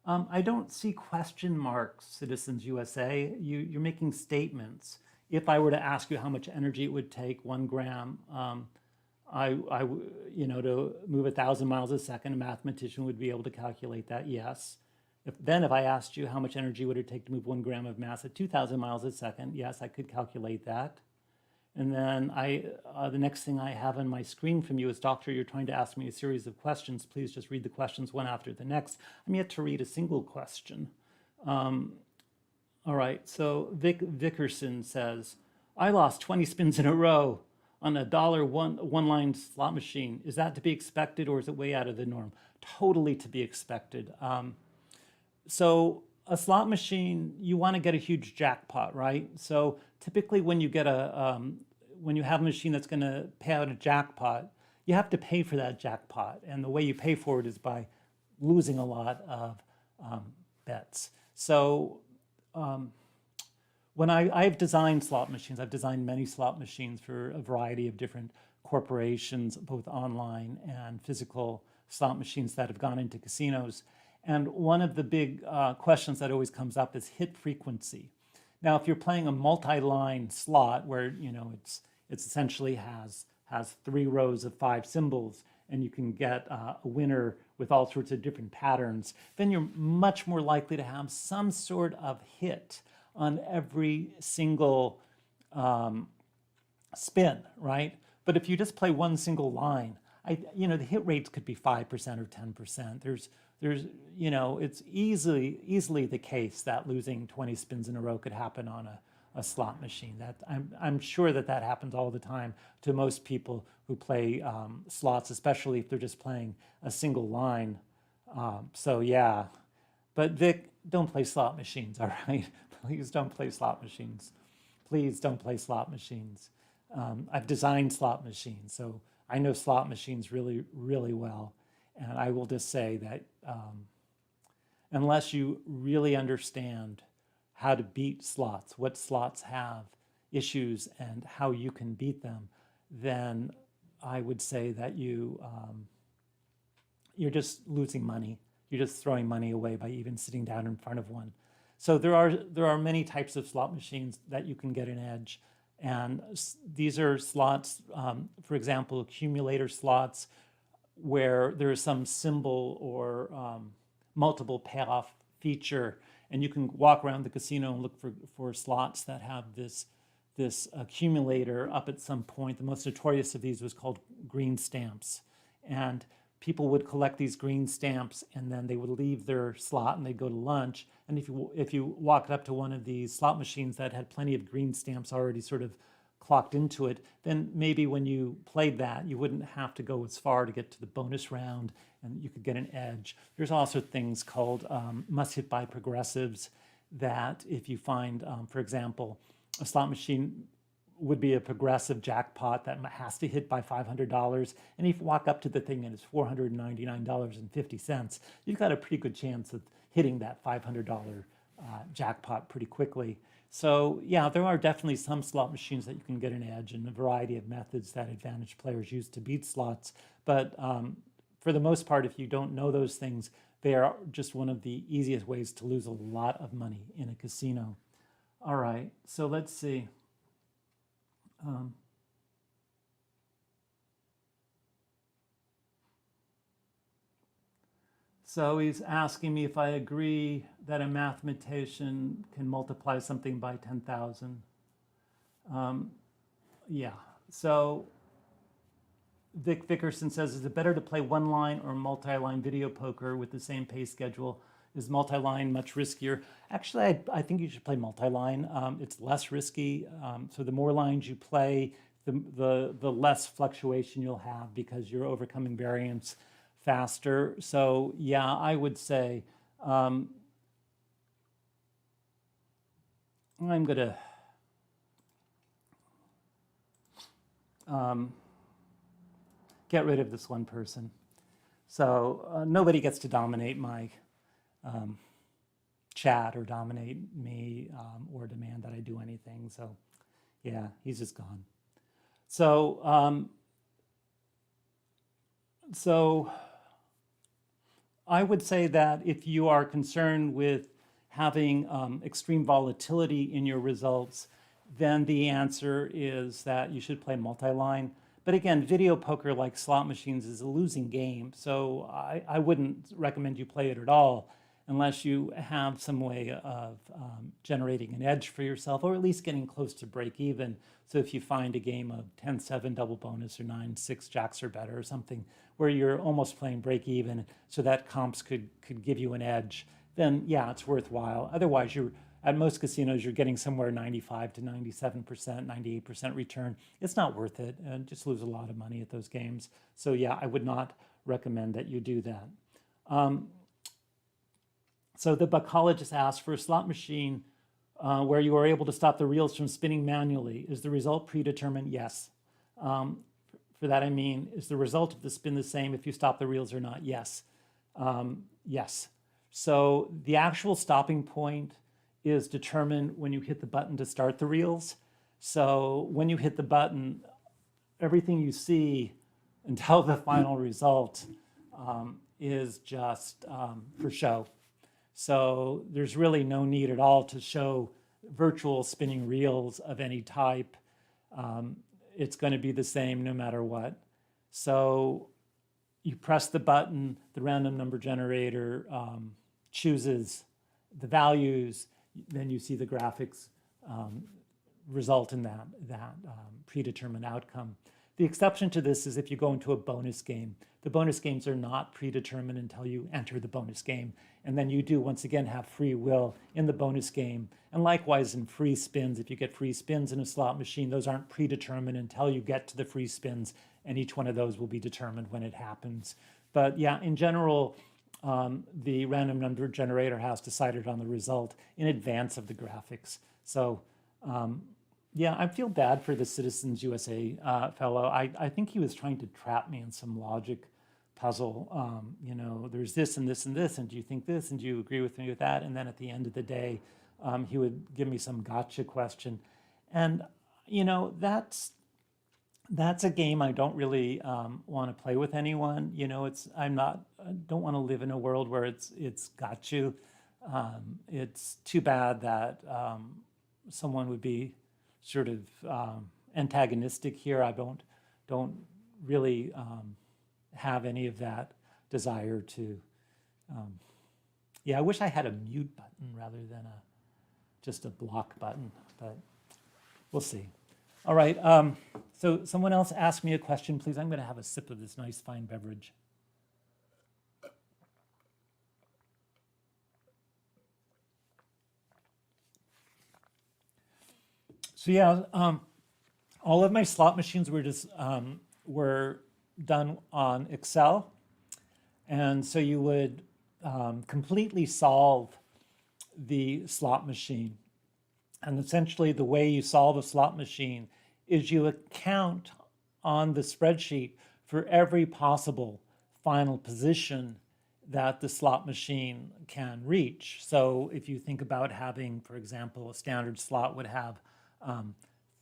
I don't see question marks, Citizens USA. You're making statements. If I were to ask you how much energy it would take, 1 gram, to move 1,000 miles a second, a mathematician would be able to calculate that, yes. If I asked you how much energy would it take to move 1 gram of mass at 2,000 miles a second, yes, I could calculate that. And then the next thing I have on my screen from you is, Doctor, you're trying to ask me a series of questions. Please just read the questions one after the next. I'm yet to read a single question. All right, so Vickerson says, I lost 20 spins in a row on a $1 one-line slot machine. Is that to be expected or is it way out of the norm? Totally to be expected. So a slot machine, you want to get a huge jackpot, right? So typically when you get when you have a machine that's going to pay out a jackpot, you have to pay for that jackpot. And the way you pay for it is by losing a lot of bets. So when I've designed slot machines, I've designed many slot machines for a variety of different corporations, both online and physical slot machines that have gone into casinos. And one of the big questions that always comes up is hit frequency. Now, if you're playing a multi-line slot where it's essentially has 3 rows of 5 symbols, and you can get a winner with all sorts of different patterns, then you're much more likely to have some sort of hit on every single spin, right? But if you just play one single line, the hit rates could be 5% or 10%. There's it's easily the case that losing 20 spins in a row could happen on a slot machine. That I'm sure that happens all the time to most people who play slots, especially if they're just playing a single line. So yeah, but Vic, don't play slot machines, all right? Please don't play slot machines. Please don't play slot machines. I've designed slot machines, so I know slot machines really, really well. And I will just say that unless you really understand how to beat slots, what slots have issues and how you can beat them, then I would say that you're just losing money. You're just throwing money away by even sitting down in front of one. So there are many types of slot machines that you can get an edge. And these are slots, for example, accumulator slots, where there is some symbol or multiple payoff feature, and you can walk around the casino and look for slots that have this accumulator up at some point. The most notorious of these was called green stamps, and people would collect these green stamps, and then they would leave their slot and they'd go to lunch. And if you walked up to one of these slot machines that had plenty of green stamps already sort of clocked into it, then maybe when you played that, you wouldn't have to go as far to get to the bonus round, and you could get an edge. There's also things called must hit by progressives, that if you find, for example, a slot machine would be a progressive jackpot that has to hit by $500, and if you walk up to the thing and it's $499.50, you've got a pretty good chance of hitting that $500 jackpot pretty quickly. So yeah, there are definitely some slot machines that you can get an edge, and a variety of methods that advantage players use to beat slots. But for the most part, if you don't know those things, they are just one of the easiest ways to lose a lot of money in a casino. All right, so let's see. So he's asking me if I agree that a mathematician can multiply something by 10,000. Yeah, so Vic Vickerson says, is it better to play one line or multi-line video poker with the same pay schedule? Is multi-line much riskier? Actually, I think you should play multi-line. It's less risky. So the more lines you play, the less fluctuation you'll have because you're overcoming variance faster. So yeah, I would say I'm gonna get rid of this one person. So nobody gets to dominate my chat or dominate me or demand that I do anything. So yeah, he's just gone. So so I would say that if you are concerned with having extreme volatility in your results, then the answer is that you should play multi-line. But again, video poker, like slot machines, is a losing game. So I wouldn't recommend you play it at all unless you have some way of generating an edge for yourself, or at least getting close to break even. So if you find a game of 10-7 double bonus or 9-6 jacks or better or something where you're almost playing break even so that comps could give you an edge, then yeah, it's worthwhile. Otherwise, you're at most casinos, you're getting somewhere 95 to 97%, 98% return. It's not worth it, and just lose a lot of money at those games. So yeah, I would not recommend that you do that. So the buccologist asked, for a slot machine where you are able to stop the reels from spinning manually, is the result predetermined? Yes. For that I mean, is the result of the spin the same if you stop the reels or not? Yes. Yes. So the actual stopping point is determined when you hit the button to start the reels. So when you hit the button, everything you see until the final result is just for show. So there's really no need at all to show virtual spinning reels of any type. It's going to be the same no matter what. So you press the button, the random number generator chooses the values, then you see the graphics result in that predetermined outcome. The exception to this is if you go into a bonus game. The bonus games are not predetermined until you enter the bonus game. And then you do, once again, have free will in the bonus game. And likewise in free spins, if you get free spins in a slot machine, those aren't predetermined until you get to the free spins. And each one of those will be determined when it happens. But yeah, in general, the random number generator has decided on the result in advance of the graphics. So yeah, I feel bad for the Citizens USA fellow. I think he was trying to trap me in some logic puzzle. You know, there's this and this and this, and do you think this, and do you agree with me with that? And then at the end of the day, he would give me some gotcha question. And, you know, that's a game I don't really want to play with anyone. You know, I don't want to live in a world where it's got you. It's too bad that someone would be sort of antagonistic here. I don't really have any of that desire to. Yeah, I wish I had a mute button rather than just a block button, but we'll see. All right, so someone else asked me a question, please. I'm going to have a sip of this nice fine beverage. So yeah, all of my slot machines were done on Excel, and so you would completely solve the slot machine. And essentially, the way you solve a slot machine is you account on the spreadsheet for every possible final position that the slot machine can reach. So if you think about having, for example, a standard slot would have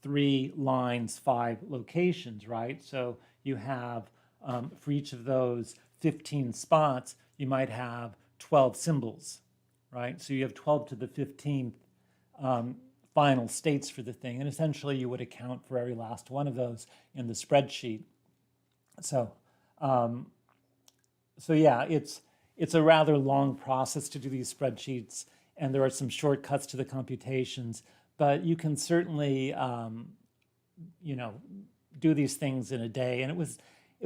3 lines, 5 locations, right? So you have, for each of those, 15 spots, you might have 12 symbols, right? So you have 12 to the 15th final states for the thing. And essentially you would account for every last one of those in the spreadsheet. So, so yeah, it's a rather long process to do these spreadsheets, and there are some shortcuts to the computations, but you can certainly, do these things in a day. And it was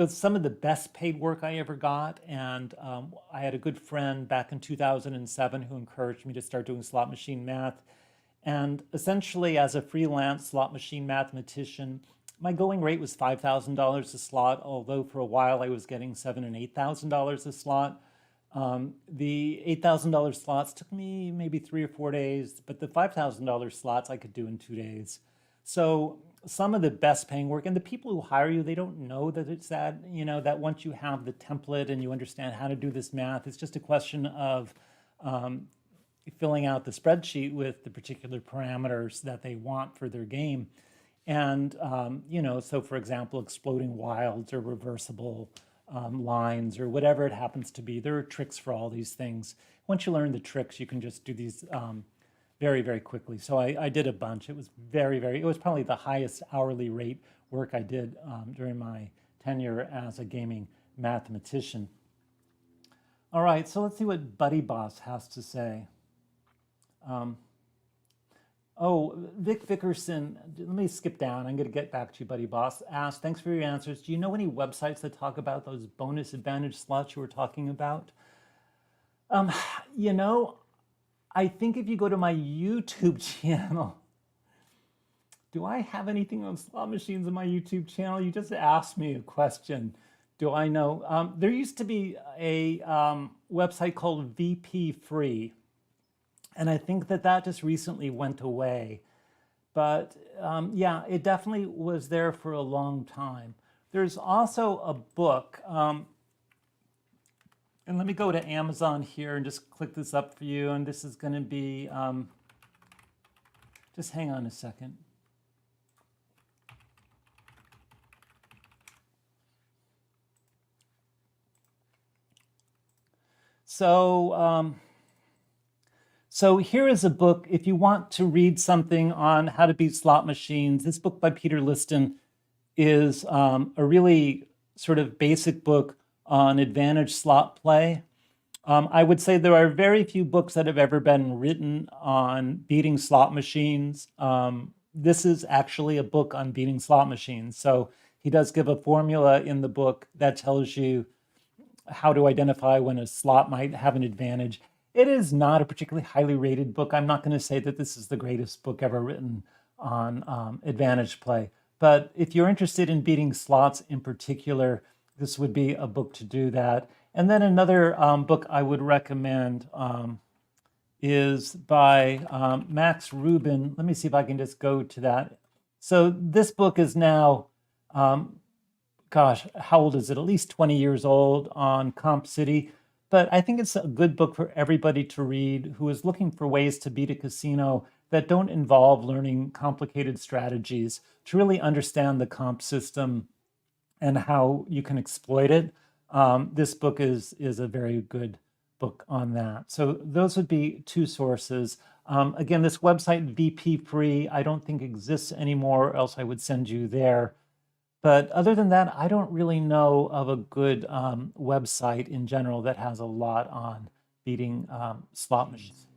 some of the best paid work I ever got. And I had a good friend back in 2007 who encouraged me to start doing slot machine math. And essentially, as a freelance slot machine mathematician, my going rate was $5,000 a slot, although for a while I was getting $7,000 and $8,000 a slot. The $8,000 slots took me maybe 3 or 4 days, but the $5,000 slots I could do in 2 days. So some of the best paying work, and the people who hire you, they don't know that it's that, that once you have the template and you understand how to do this math, it's just a question of filling out the spreadsheet with the particular parameters that they want for their game. And, so for example, exploding wilds or reversible lines or whatever it happens to be, there are tricks for all these things. Once you learn the tricks, you can just do these very, very quickly. So I did a bunch. It was it was probably the highest hourly rate work I did during my tenure as a gaming mathematician. All right, so let's see what Buddy Boss has to say. Vic Vickerson, let me skip down. I'm going to get back to you, Buddy Boss. Asked, thanks for your answers. Do you know any websites that talk about those bonus advantage slots you were talking about? I think if you go to my YouTube channel, do I have anything on slot machines on my YouTube channel? You just asked me a question. Do I know? There used to be a website called VP Free. And I think that just recently went away. But yeah, it definitely was there for a long time. There's also a book, and let me go to Amazon here and just click this up for you. And this is going to be, just hang on a second. So here is a book. If you want to read something on how to beat slot machines, this book by Peter Liston is a really sort of basic book on advantage slot play. I would say there are very few books that have ever been written on beating slot machines. This is actually a book on beating slot machines. So he does give a formula in the book that tells you how to identify when a slot might have an advantage. It is not a particularly highly rated book. I'm not going to say that this is the greatest book ever written on advantage play. But if you're interested in beating slots in particular, this would be a book to do that. And then another book I would recommend is by Max Rubin. Let me see if I can just go to that. So this book is now, gosh, how old is it? At least 20 years old, on Comp City. But I think it's a good book for everybody to read who is looking for ways to beat a casino that don't involve learning complicated strategies, to really understand the comp system and how you can exploit it. This book is a very good book on that. So those would be two sources. Again, this website, VP Free, I don't think exists anymore, or else I would send you there. But other than that, I don't really know of a good website in general that has a lot on beating slot machines.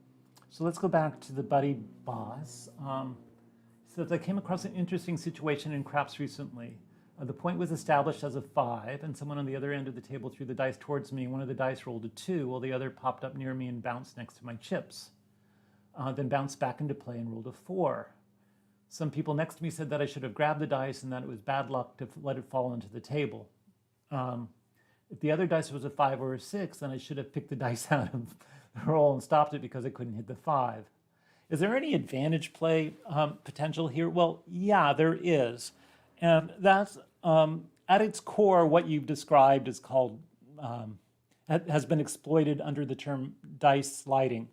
So let's go back to the Buddy Boss. So I came across an interesting situation in craps recently. The point was established as a 5, and someone on the other end of the table threw the dice towards me. One of the dice rolled a 2, while the other popped up near me and bounced next to my chips. Then bounced back into play and rolled a 4. Some people next to me said that I should have grabbed the dice and that it was bad luck to let it fall onto the table. If the other dice was a 5 or a 6, then I should have picked the dice out of the roll and stopped it because I couldn't hit the 5. Is there any advantage play potential here? Well, yeah, there is. And that's, at its core, what you've described is called, has been exploited under the term dice sliding.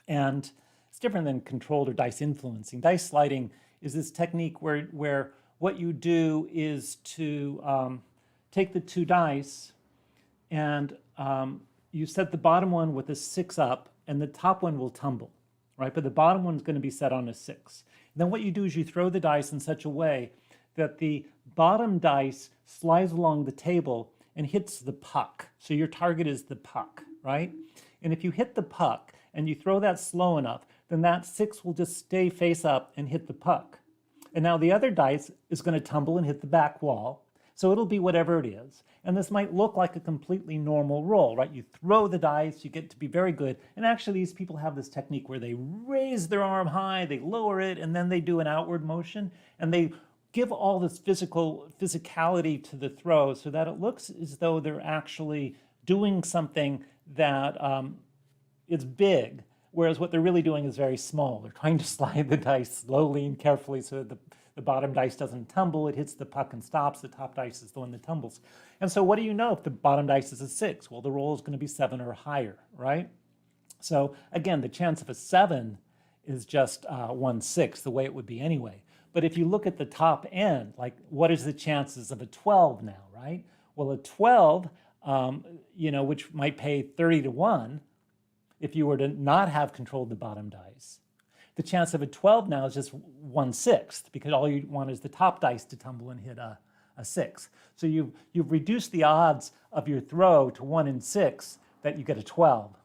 And it's different than controlled or dice influencing. Dice sliding is this technique where what you do is to take the 2 dice and you set the bottom one with a 6 up, and the top one will tumble, right? But the bottom one's going to be set on a 6. And then what you do is you throw the dice in such a way that the bottom dice slides along the table and hits the puck. So your target is the puck, right? And if you hit the puck and you throw that slow enough, then that 6 will just stay face up and hit the puck. And now the other dice is going to tumble and hit the back wall. So it'll be whatever it is. And this might look like a completely normal roll, right? You throw the dice, you get to be very good. And actually, these people have this technique where they raise their arm high, they lower it, and then they do an outward motion. And they give all this physicality to the throw so that it looks as though they're actually doing something that is big, whereas what they're really doing is very small. They're trying to slide the dice slowly and carefully so that the bottom dice doesn't tumble. It hits the puck and stops. The top dice is the one that tumbles. And so what do you know if the bottom dice is a 6? Well, the roll is going to be 7 or higher, right? So again, the chance of a 7 is just 1/6, the way it would be anyway. But if you look at the top end, like what is the chances of a 12 now, right? Well, a 12, which might pay 30 to 1 if you were to not have controlled the bottom dice. The chance of a 12 now is just 1/6 because all you want is the top dice to tumble and hit a 6. So you've reduced the odds of your throw to 1 in 6 that you get a 12.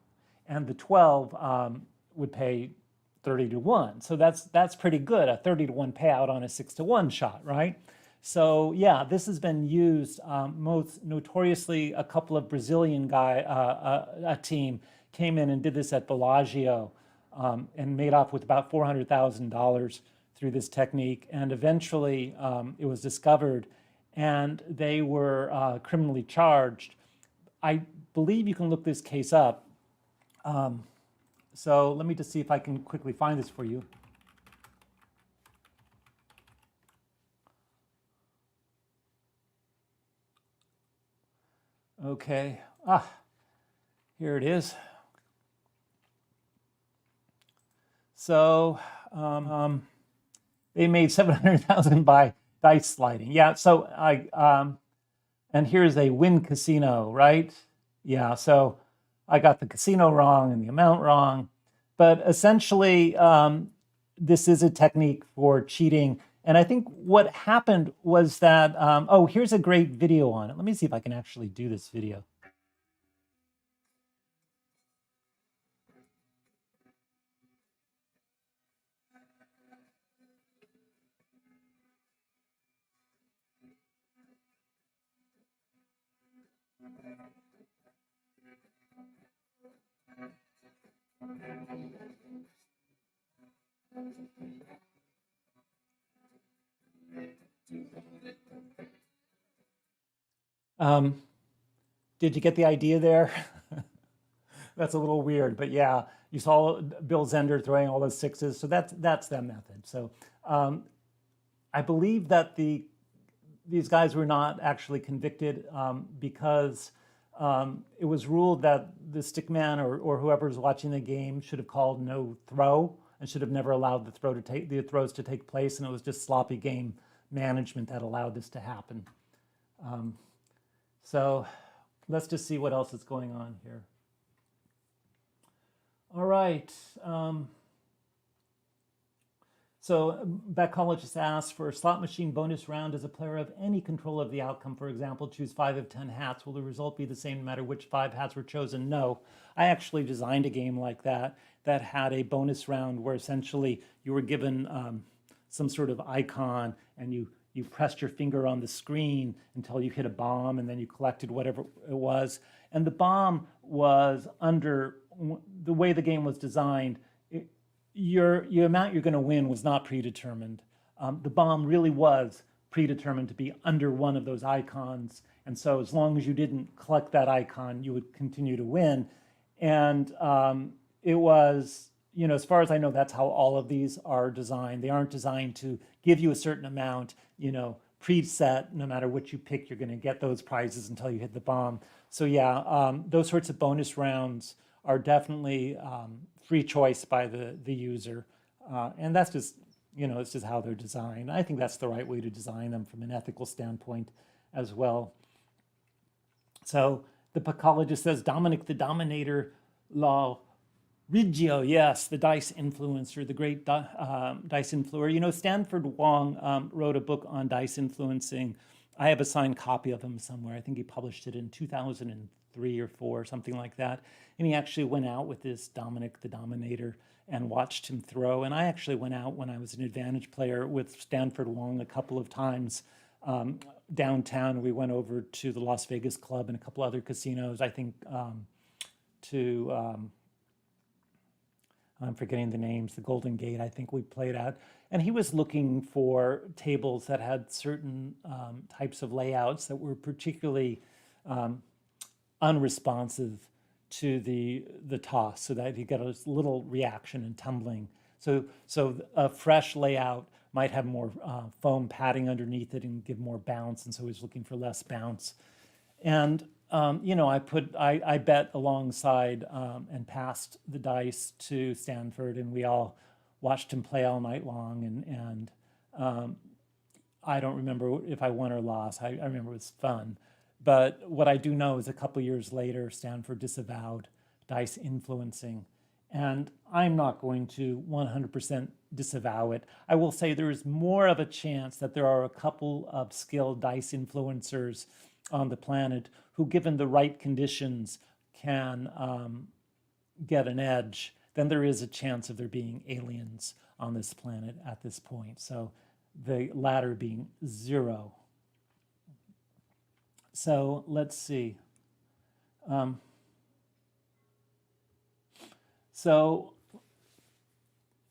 And the 12 would pay 30 to 1. So that's pretty good, a 30 to 1 payout on a 6 to 1 shot, right? So yeah, this has been used most notoriously. A couple of Brazilian a team came in and did this at Bellagio and made off with about $400,000 through this technique. And eventually it was discovered and they were criminally charged. I believe you can look this case up. So let me just see if I can quickly find this for you. Okay, here it is. So they made $700,000 by dice sliding. Yeah, so and here's a win casino, right? Yeah, so I got the casino wrong and the amount wrong, but essentially this is a technique for cheating. And I think what happened was that, here's a great video on it. Let me see if I can actually do this video. Did you get the idea there? That's a little weird, but yeah, you saw Bill Zender throwing all those 6s, so that's that method. So I believe that these guys were not actually convicted because it was ruled that the stickman or whoever was watching the game should have called no throw and should have never allowed the throws to take place, and it was just sloppy game management that allowed this to happen. So let's just see what else is going on here. All right. So Backologist asks, for a slot machine bonus round, does a player have any control of the outcome? For example, choose 5 of 10 hats. Will the result be the same no matter which 5 hats were chosen? No. I actually designed a game like that had a bonus round where essentially you were given some sort of icon and you pressed your finger on the screen until you hit a bomb, and then you collected whatever it was. And the bomb was under, the way the game was designed, your amount you're going to win was not predetermined. The bomb really was predetermined to be under one of those icons. And so as long as you didn't collect that icon, you would continue to win. And it was, as far as I know, that's how all of these are designed. They aren't designed to give you a certain amount, preset. No matter what you pick, you're going to get those prizes until you hit the bomb. So yeah, those sorts of bonus rounds are definitely free choice by the user. And that's just, it's just how they're designed. I think that's the right way to design them from an ethical standpoint as well. So The Pachologist says Dominic the Dominator Law Riggio, yes, the dice influencer, the great dice influencer. You know, Stanford Wong wrote a book on dice influencing. I have a signed copy of him somewhere. I think he published it in 2003 or 4, something like that. And he actually went out with this Dominic the Dominator and watched him throw. And I actually went out when I was an Advantage player with Stanford Wong a couple of times downtown. We went over to the Las Vegas Club and a couple other casinos, I think I'm forgetting the names, the Golden Gate, I think we played at. And he was looking for tables that had certain types of layouts that were particularly unresponsive to the toss, so that you get a little reaction and tumbling. So a fresh layout might have more foam padding underneath it and give more bounce, and so he's looking for less bounce. And you know, I bet alongside and passed the dice to Stanford, and we all watched him play all night long. And I don't remember if I won or lost. I remember it was fun. But what I do know is a couple years later, Stanford disavowed dice influencing. And I'm not going to 100% disavow it. I will say there is more of a chance that there are a couple of skilled dice influencers on the planet who, given the right conditions, can get an edge, then there is a chance of there being aliens on this planet at this point. So the latter being 0. So let's see. So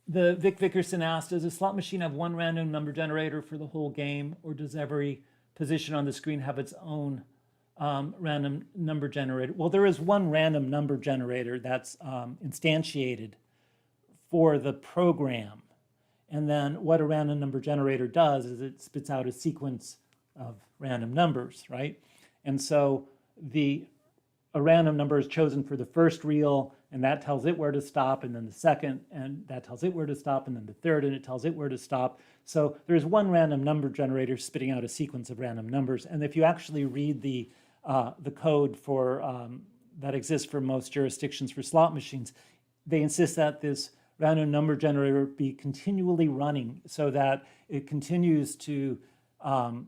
the Vic Vickerson asked, does a slot machine have one random number generator for the whole game, or does every position on the screen have its own random number generator? Well, there is one random number generator that's instantiated for the program. And then what a random number generator does is it spits out a sequence of random numbers, right? And so a random number is chosen for the first reel, and that tells it where to stop, and then the second, and that tells it where to stop, and then the third, and it tells it where to stop. So there's one random number generator spitting out a sequence of random numbers. And if you actually read the code for that exists for most jurisdictions for slot machines, they insist that this random number generator be continually running so that it continues to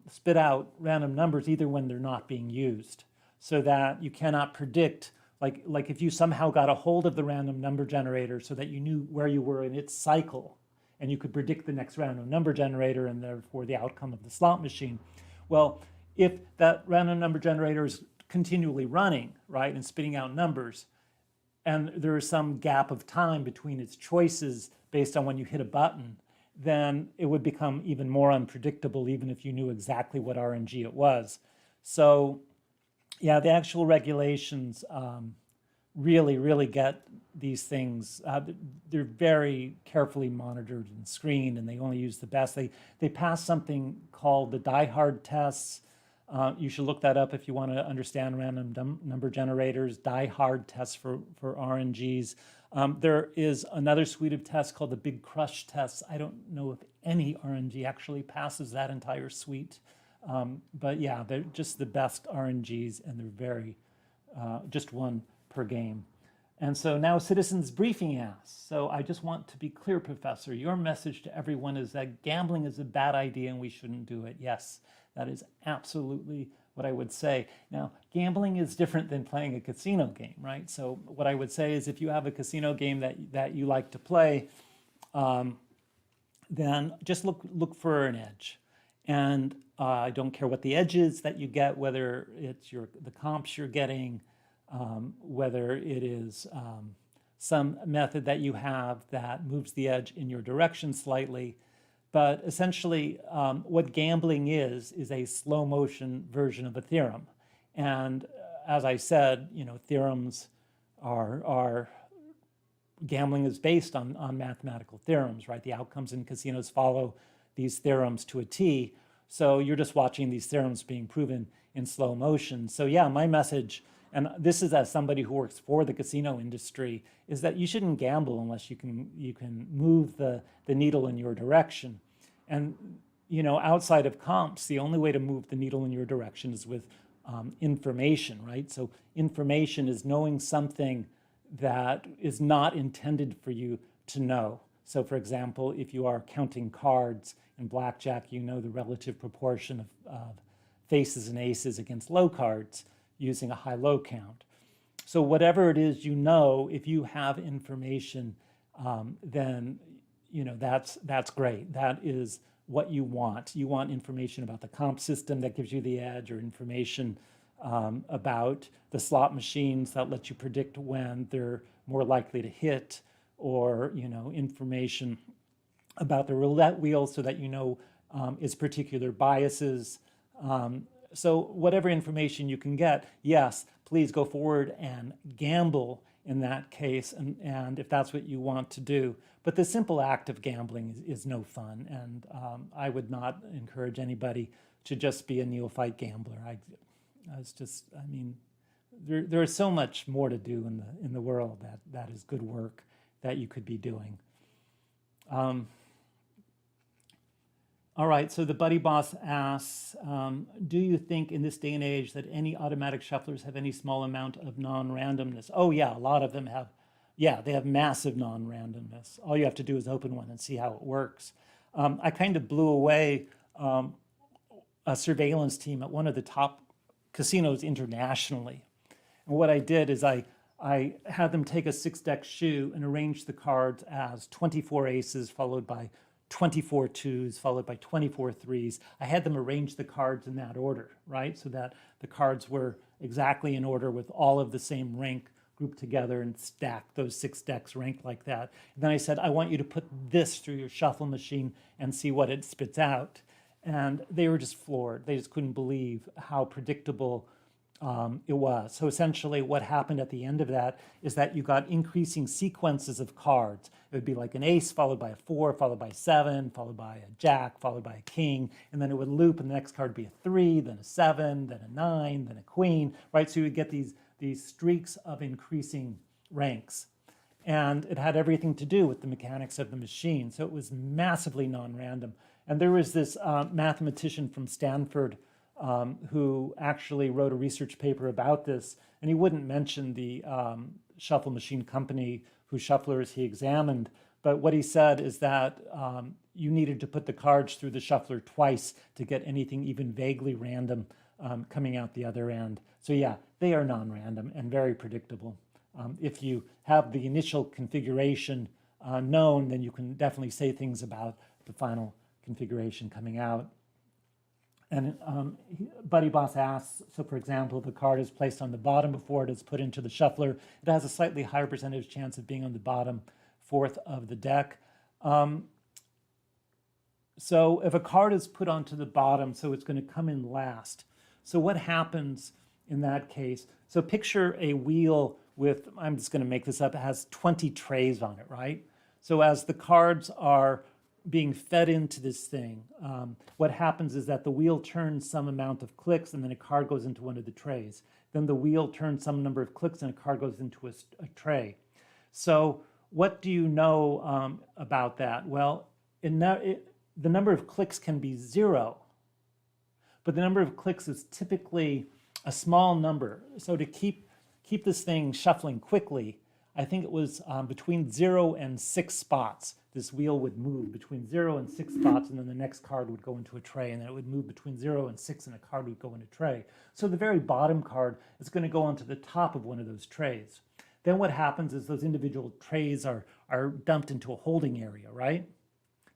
spit out random numbers either when they're not being used, so that you cannot predict, like if you somehow got a hold of the random number generator so that you knew where you were in its cycle and you could predict the next random number generator and therefore the outcome of the slot machine. Well, if that random number generator is continually running, right, and spitting out numbers, and there is some gap of time between its choices based on when you hit a button, then it would become even more unpredictable, even if you knew exactly what RNG it was. So yeah, the actual regulations really get these things. They're very carefully monitored and screened, and they only use the best. They pass something called the die-hard tests. You should look that up if you want to understand random number generators, die-hard tests for RNGs. There is another suite of tests called the Big Crush tests. I don't know if any RNG actually passes that entire suite. But yeah, they're just the best RNGs, and they're very, just one per game. And so now Citizens Briefing asks, so I just want to be clear, Professor, your message to everyone is that gambling is a bad idea and we shouldn't do it. Yes, that is absolutely what I would say. Now, gambling is different than playing a casino game, right? So what I would say is if you have a casino game that you like to play, then just look for an edge. And I don't care what the edge is that you get, whether it's the comps you're getting, whether it is some method that you have that moves the edge in your direction slightly. But essentially, what gambling is a slow motion version of a theorem. And as I said, theorems are gambling is based on mathematical theorems, right? The outcomes in casinos follow these theorems to a T. So you're just watching these theorems being proven in slow motion. So yeah, my message, and this is as somebody who works for the casino industry, is that you shouldn't gamble unless you can move the needle in your direction. And outside of comps, the only way to move the needle in your direction is with information, right? So information is knowing something that is not intended for you to know. So for example, if you are counting cards in blackjack, you know the relative proportion of faces and aces against low cards using a high-low count. So whatever it is you know, if you have information, then that's great. That is what you want. You want information about the comp system that gives you the edge, or information about the slot machines that let you predict when they're more likely to hit, or information about the roulette wheel so that you know its particular biases. So whatever information you can get, yes, please go forward and gamble in that case, and if that's what you want to do. But the simple act of gambling is no fun, and I would not encourage anybody to just be a neophyte gambler. There is so much more to do in the world that is good work that you could be doing. All right, so the Buddy Boss asks, do you think in this day and age that any automatic shufflers have any small amount of non-randomness? Oh yeah, a lot of them have. Yeah, they have massive non-randomness. All you have to do is open one and see how it works. I kind of blew away a surveillance team at one of the top casinos internationally. And what I did is I had them take a 6-deck shoe and arrange the cards as 24 aces followed by 24 twos, followed by 24 threes. I had them arrange the cards in that order, right? So that the cards were exactly in order with all of the same rank grouped together and stacked, those 6 decks ranked like that. And then I said, I want you to put this through your shuffle machine and see what it spits out. And they were just floored. They just couldn't believe how predictable it was. So essentially what happened at the end of that is that you got increasing sequences of cards. It would be like an ace followed by a 4, followed by 7, followed by a jack, followed by a king, and then it would loop, and the next card would be a 3, then a 7, then a 9, then a queen, right? So you would get these streaks of increasing ranks. And it had everything to do with the mechanics of the machine. So it was massively non-random. And there was this mathematician from Stanford who actually wrote a research paper about this, and he wouldn't mention the shuffle machine company whose shufflers he examined, but what he said is that you needed to put the cards through the shuffler twice to get anything even vaguely random coming out the other end. So yeah, they are non-random and very predictable. If you have the initial configuration known, then you can definitely say things about the final configuration coming out. And Buddy Boss asks, so for example, the card is placed on the bottom before it is put into the shuffler. It has a slightly higher percentage chance of being on the bottom fourth of the deck. So if a card is put onto the bottom, so it's going to come in last. So what happens in that case? So picture a wheel with, I'm just going to make this up, it has 20 trays on it, right? So as the cards are being fed into this thing, what happens is that the wheel turns some amount of clicks and then a card goes into one of the trays. Then the wheel turns some number of clicks and a card goes into a tray. So what do you know about that? Well, the number of clicks can be 0, but the number of clicks is typically a small number. So to keep this thing shuffling quickly, I think it was between 0 and 6 spots. This wheel would move between 0 and 6 spots, and then the next card would go into a tray, and then it would move between 0 and 6, and a card would go in a tray. So the very bottom card is going to go onto the top of one of those trays. Then what happens is those individual trays are dumped into a holding area, right?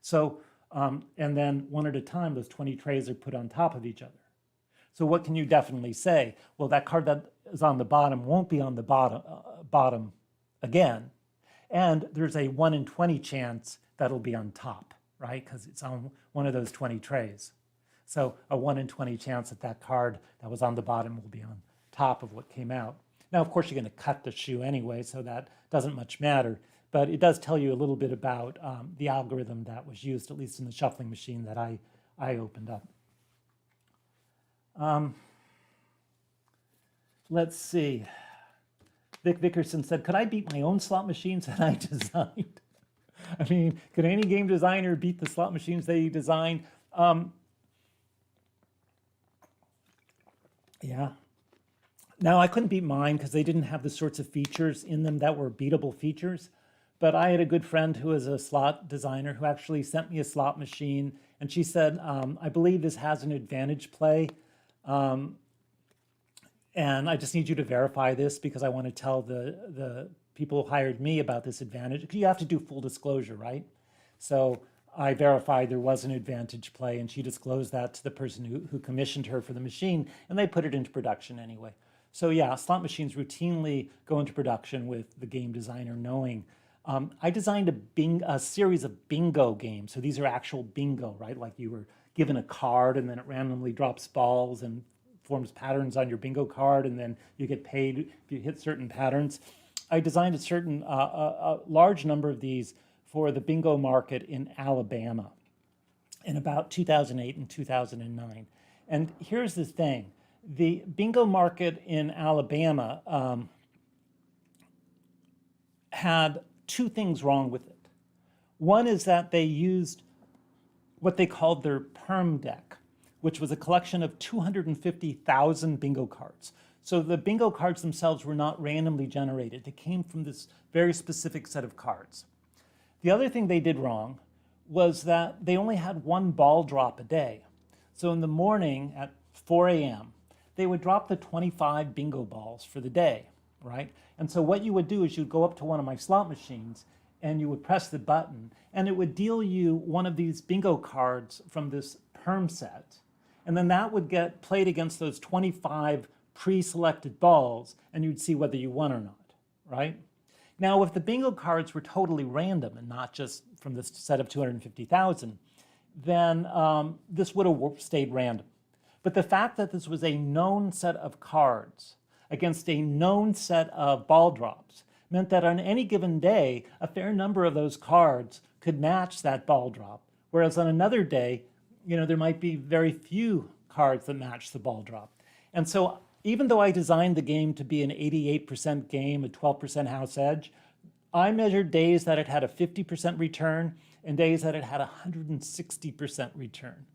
So, and then one at a time, those 20 trays are put on top of each other. So what can you definitely say? Well, that card that is on the bottom won't be on the bottom again. And there's a 1 in 20 chance that'll be on top, right? Because it's on one of those 20 trays. So a 1 in 20 chance that that card that was on the bottom will be on top of what came out. Now, of course, you're going to cut the shoe anyway, so that doesn't much matter. But it does tell you a little bit about the algorithm that was used, at least in the shuffling machine that I opened up. Let's see. Vic Vickerson said, could I beat my own slot machines that I designed? I mean, could any game designer beat the slot machines they designed? Yeah. Now, I couldn't beat mine because they didn't have the sorts of features in them that were beatable features. But I had a good friend who was a slot designer who actually sent me a slot machine. And she said, I believe this has an advantage play. And I just need you to verify this because I want to tell the people who hired me about this advantage. Because you have to do full disclosure, right? So I verified there was an advantage play, and she disclosed that to the person who commissioned her for the machine, and they put it into production anyway. So yeah, slot machines routinely go into production with the game designer knowing. I designed a series of bingo games. So these are actual bingo, right? Like you were given a card and then it randomly drops balls and forms patterns on your bingo card, and then you get paid if you hit certain patterns. I designed a large number of these for the bingo market in Alabama in about 2008 and 2009. And here's the thing. The bingo market in Alabama had two things wrong with it. One is that they used what they called their perm deck, which was a collection of 250,000 bingo cards. So the bingo cards themselves were not randomly generated. They came from this very specific set of cards. The other thing they did wrong was that they only had one ball drop a day. So in the morning at 4 a.m., they would drop the 25 bingo balls for the day, right? And so what you would do is you'd go up to one of my slot machines and you would press the button and it would deal you one of these bingo cards from this perm set. And then that would get played against those 25 pre-selected balls and you'd see whether you won or not, right? Now, if the bingo cards were totally random and not just from this set of 250,000, then this would have stayed random. But the fact that this was a known set of cards against a known set of ball drops meant that on any given day, a fair number of those cards could match that ball drop. Whereas on another day, there might be very few cards that match the ball drop. And so even though I designed the game to be an 88% game, a 12% house edge, I measured days that it had a 50% return and days that it had a 160% return.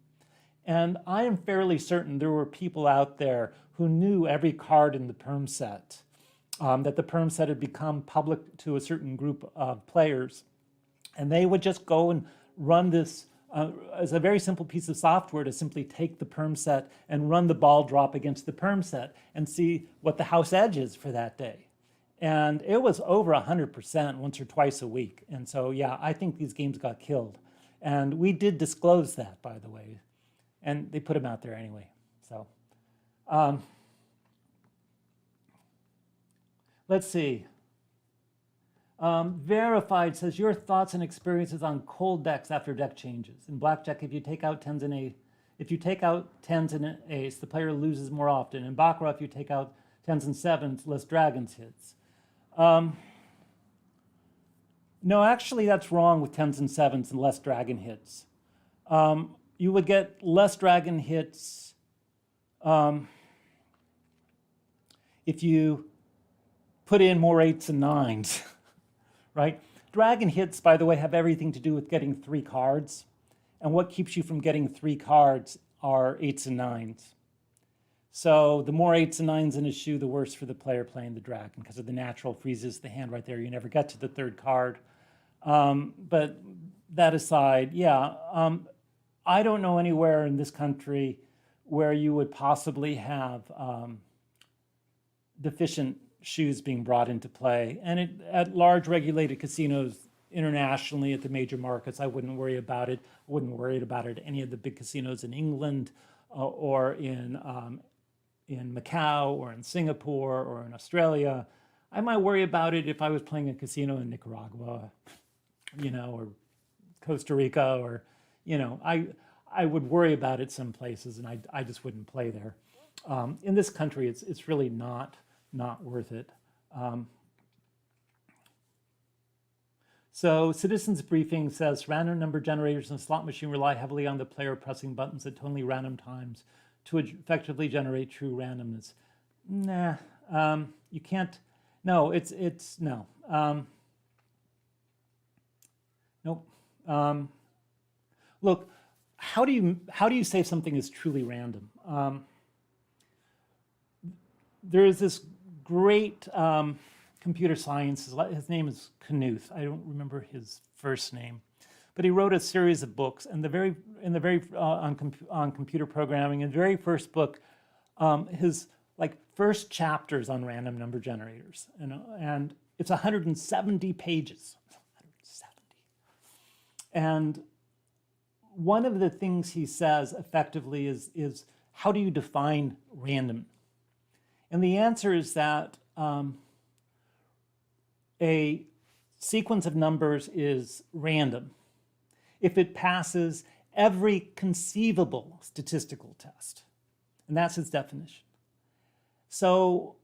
And I am fairly certain there were people out there who knew every card in the perm set, that the perm set had become public to a certain group of players. And they would just go and run this as a very simple piece of software to simply take the perm set and run the ball drop against the perm set and see what the house edge is for that day. And it was over 100% once or twice a week. And so, yeah, I think these games got killed. And we did disclose that, by the way. And they put them out there anyway. So let's see. Verified says, your thoughts and experiences on cold decks after deck changes. In Blackjack, if you take out tens and an ace, the player loses more often. In Baccarat, if you take out tens and sevens, less dragons hits. No, actually, that's wrong with tens and sevens and less dragon hits. You would get less dragon hits if you put in more eights and nines. Right? Dragon hits, by the way, have everything to do with getting 3 cards. And what keeps you from getting 3 cards are eights and nines. So the more eights and nines in a shoe, the worse for the player playing the dragon because of the natural freezes the hand right there. You never get to the 3rd card. But that aside, yeah, I don't know anywhere in this country where you would possibly have deficient shoes being brought into play. And at large regulated casinos internationally at the major markets, I wouldn't worry about it. I wouldn't worry about it at any of the big casinos in England or in Macau or in Singapore or in Australia. I might worry about it if I was playing a casino in Nicaragua, or Costa Rica, or, I would worry about it some places and I just wouldn't play there. In this country, it's really not worth it. So Citizens Briefing says, random number generators in a slot machine rely heavily on the player pressing buttons at totally random times to effectively generate true randomness. Nah, you can't. No, it's no. Nope. Look, how do you say something is truly random? there is this great computer science, his name is Knuth, I don't remember his first name, but he wrote a series of books, and on computer programming, in the very first book, his first chapters on random number generators, and it's 170 pages, 170. And one of the things he says effectively is how do you define random? And the answer is that a sequence of numbers is random if it passes every conceivable statistical test. And that's his definition. So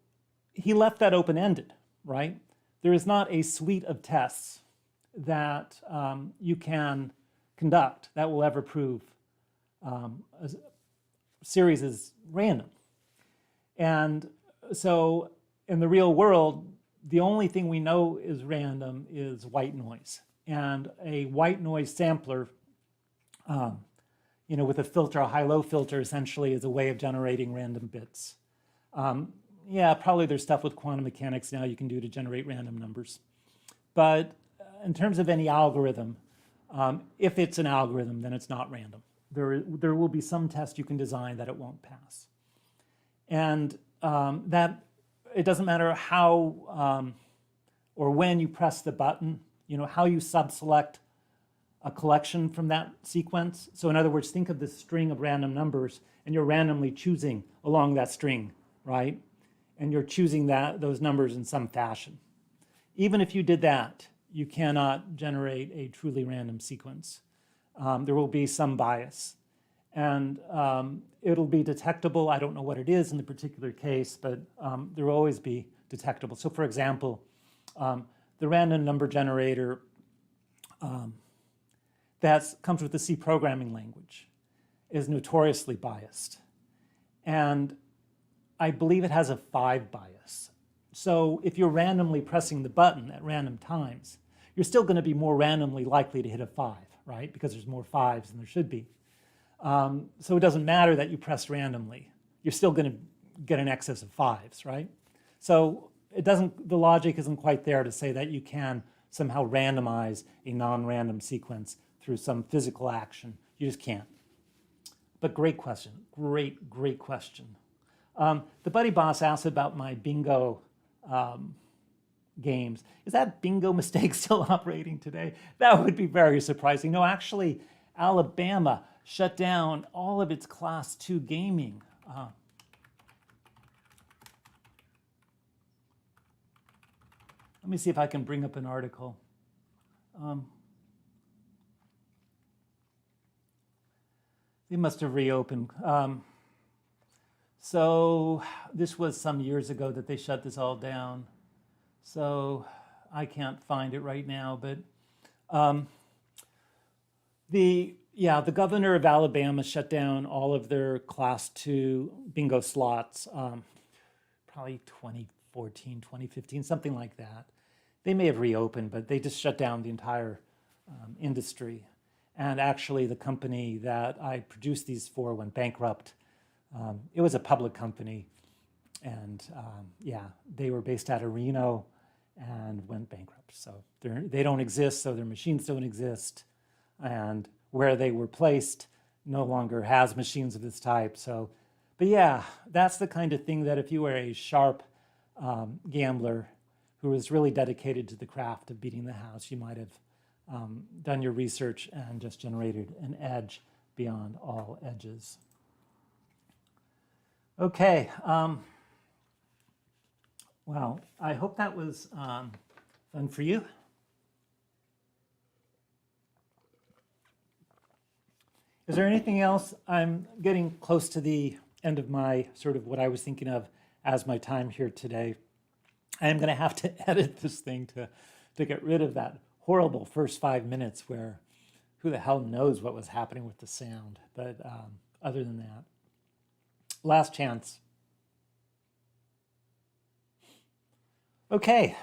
he left that open-ended, right? There is not a suite of tests that you can conduct that will ever prove a series is random. And so in the real world, the only thing we know is random is white noise. And a white noise sampler, with a filter, a high-low filter, essentially is a way of generating random bits. Yeah, probably there's stuff with quantum mechanics now you can do to generate random numbers. But in terms of any algorithm, if it's an algorithm, then it's not random. There will be some test you can design that it won't pass. And that it doesn't matter how or when you press the button, how you subselect a collection from that sequence. So in other words, think of this string of random numbers, and you're randomly choosing along that string, right? And you're choosing those numbers in some fashion. Even if you did that, you cannot generate a truly random sequence. There will be some bias. And it'll be detectable. I don't know what it is in the particular case, but there will always be detectable. So for example, the random number generator that comes with the C programming language is notoriously biased. And I believe it has a 5 bias. So if you're randomly pressing the button at random times, you're still going to be more randomly likely to hit a 5, right? Because there's more 5s than there should be. So it doesn't matter that you press randomly. You're still going to get an excess of 5s, right? So the logic isn't quite there to say that you can somehow randomize a non-random sequence through some physical action. You just can't. But great question. Great question. The Buddy Boss asked about my bingo games. Is that bingo mistake still operating today? That would be very surprising. No, actually, Alabama shut down all of its Class 2 gaming. Let me see if I can bring up an article. They must have reopened. So this was some years ago that they shut this all down. So I can't find it right now, but the governor of Alabama shut down all of their Class 2 bingo slots, probably 2014, 2015, something like that. They may have reopened, but they just shut down the entire industry. And actually, the company that I produced these for went bankrupt. It was a public company, and they were based out of Reno and went bankrupt. So they don't exist, so their machines don't exist. And where they were placed no longer has machines of this type. So, but yeah, that's the kind of thing that if you were a sharp gambler who was really dedicated to the craft of beating the house, you might have done your research and just generated an edge beyond all edges. Okay. Well, I hope that was fun for you. Is there anything else? I'm getting close to the end of my sort of what I was thinking of as my time here today. I am going to have to edit this thing to get rid of that horrible first 5 minutes where who the hell knows what was happening with the sound. But other than that, last chance. Okay,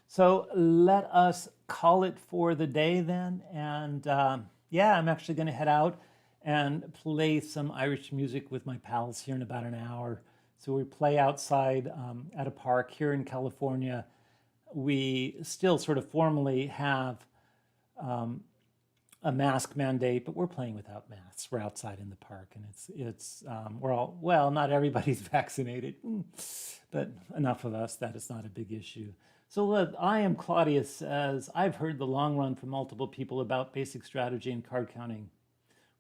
so let us call it for the day then. And I'm actually going to head out and play some Irish music with my pals here in about an hour. So we play outside at a park here in California. We still sort of formally have a mask mandate, but we're playing without masks. We're outside in the park, and we're all, well, not everybody's vaccinated, but enough of us that it's not a big issue. So I am Claudius says, I've heard the long run from multiple people about basic strategy and card counting.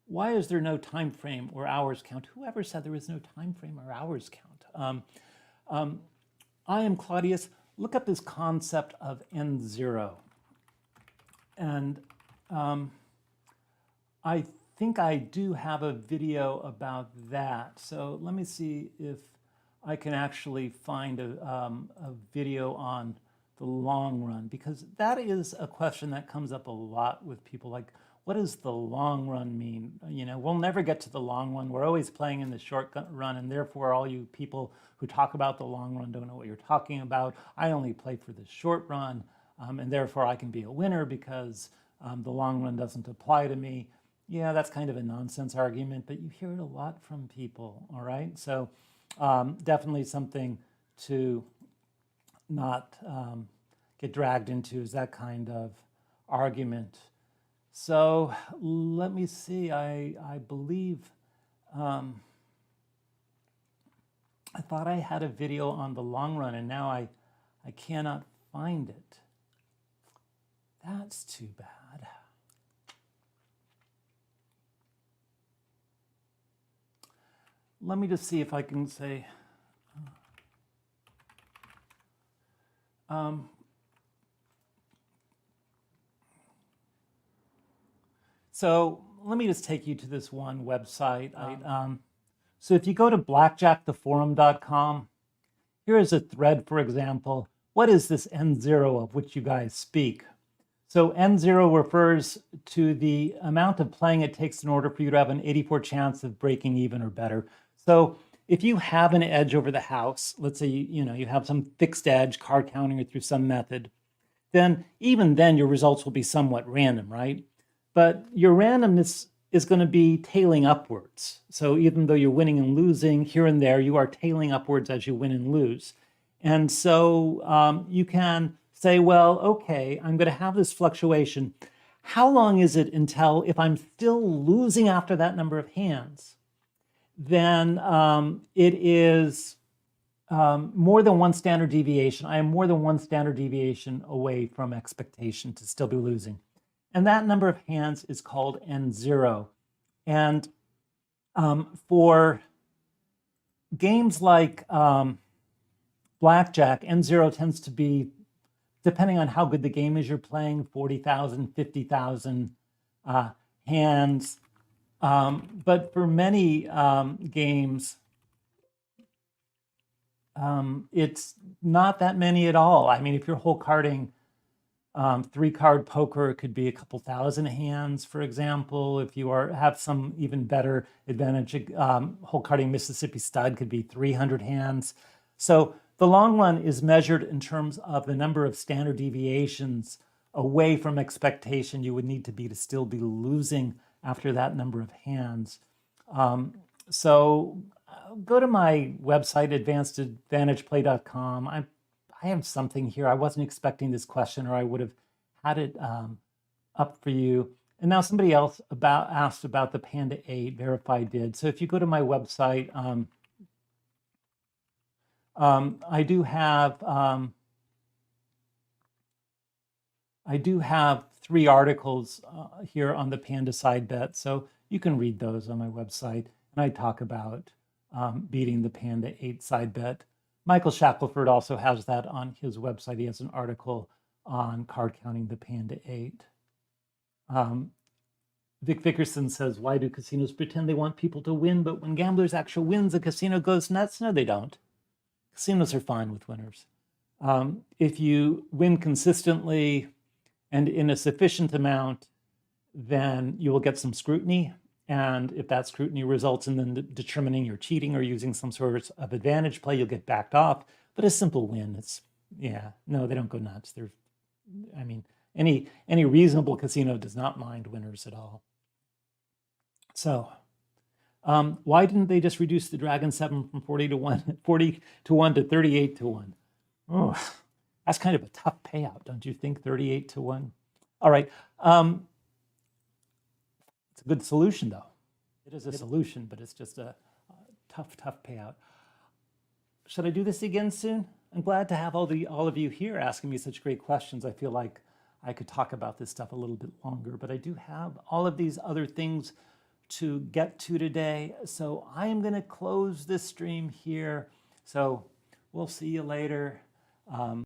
Why is there no time frame or hours count? Whoever said there is no time frame or hours count? I am Claudius. Look up this concept of N0. And I think I do have a video about that. So let me see if I can actually find a video on the long run, because that is a question that comes up a lot with people. Like, what does the long run mean? You know, we'll never get to the long run. We're always playing in the short run, and therefore all you people who talk about the long run don't know what you're talking about. I only play for the short run, and therefore I can be a winner because the long run doesn't apply to me. Yeah, that's kind of a nonsense argument, but you hear it a lot from people, all right? So definitely something to not get dragged into is that kind of argument. So let me see, I believe, I thought I had a video on the long run, and now I cannot find it. That's too bad. Let me just see if I can say, so let me just take you to this one website. So if you go to blackjacktheforum.com, here is a thread, for example. What is this N0 of which you guys speak? So N0 refers to the amount of playing it takes in order for you to have an 84 chance of breaking even or better. So if you have an edge over the house, let's say you have some fixed edge, card counting or through some method, then even then your results will be somewhat random, right? But your randomness is going to be tailing upwards. So even though you're winning and losing here and there, you are tailing upwards as you win and lose. And so you can say, well, okay, I'm going to have this fluctuation. How long is it until, if I'm still losing after that number of hands, then it is more than one standard deviation. I am more than one standard deviation away from expectation to still be losing. And that number of hands is called N0. And for games like Blackjack, N0 tends to be, depending on how good the game is you're playing, 40,000, 50,000 hands. But for many games, it's not that many at all. I mean, if you're hole carding 3-card poker, it could be a couple thousand hands, for example. If you have some even better advantage, hole carding Mississippi Stud could be 300 hands. So the long run is measured in terms of the number of standard deviations away from expectation you would need to be to still be losing after that number of hands. So go to my website, advancedadvantageplay.com. I have something here. I wasn't expecting this question, or I would have had it up for you. And now somebody else asked about the Panda 8, Verify did. So if you go to my website, I do have 3 articles here on the Panda side bet, so you can read those on my website. And I talk about beating the Panda 8 side bet. Michael Shackelford also has that on his website. He has an article on card counting the Panda 8. Vic Vickerson says, why do casinos pretend they want people to win, but when gamblers actually wins, the casino goes nuts? No, they don't. Casinos are fine with winners. If you win consistently and in a sufficient amount, then you will get some scrutiny. And if that scrutiny results in them determining you're cheating or using some sort of advantage play, you'll get backed off. But a simple win, no, they don't go nuts. Any reasonable casino does not mind winners at all. So Why didn't they just reduce the Dragon 7 from 40 to 1, 40 to 1 to 38 to 1? Oh, that's kind of a tough payout, don't you think? 38 to 1. All right. It's a good solution, though. It is a solution, but it's just a tough payout. Should I do this again soon? I'm glad to have all of you here asking me such great questions. I feel like I could talk about this stuff a little bit longer, but I do have all of these other things to get to today. So I am going to close this stream here. So we'll see you later.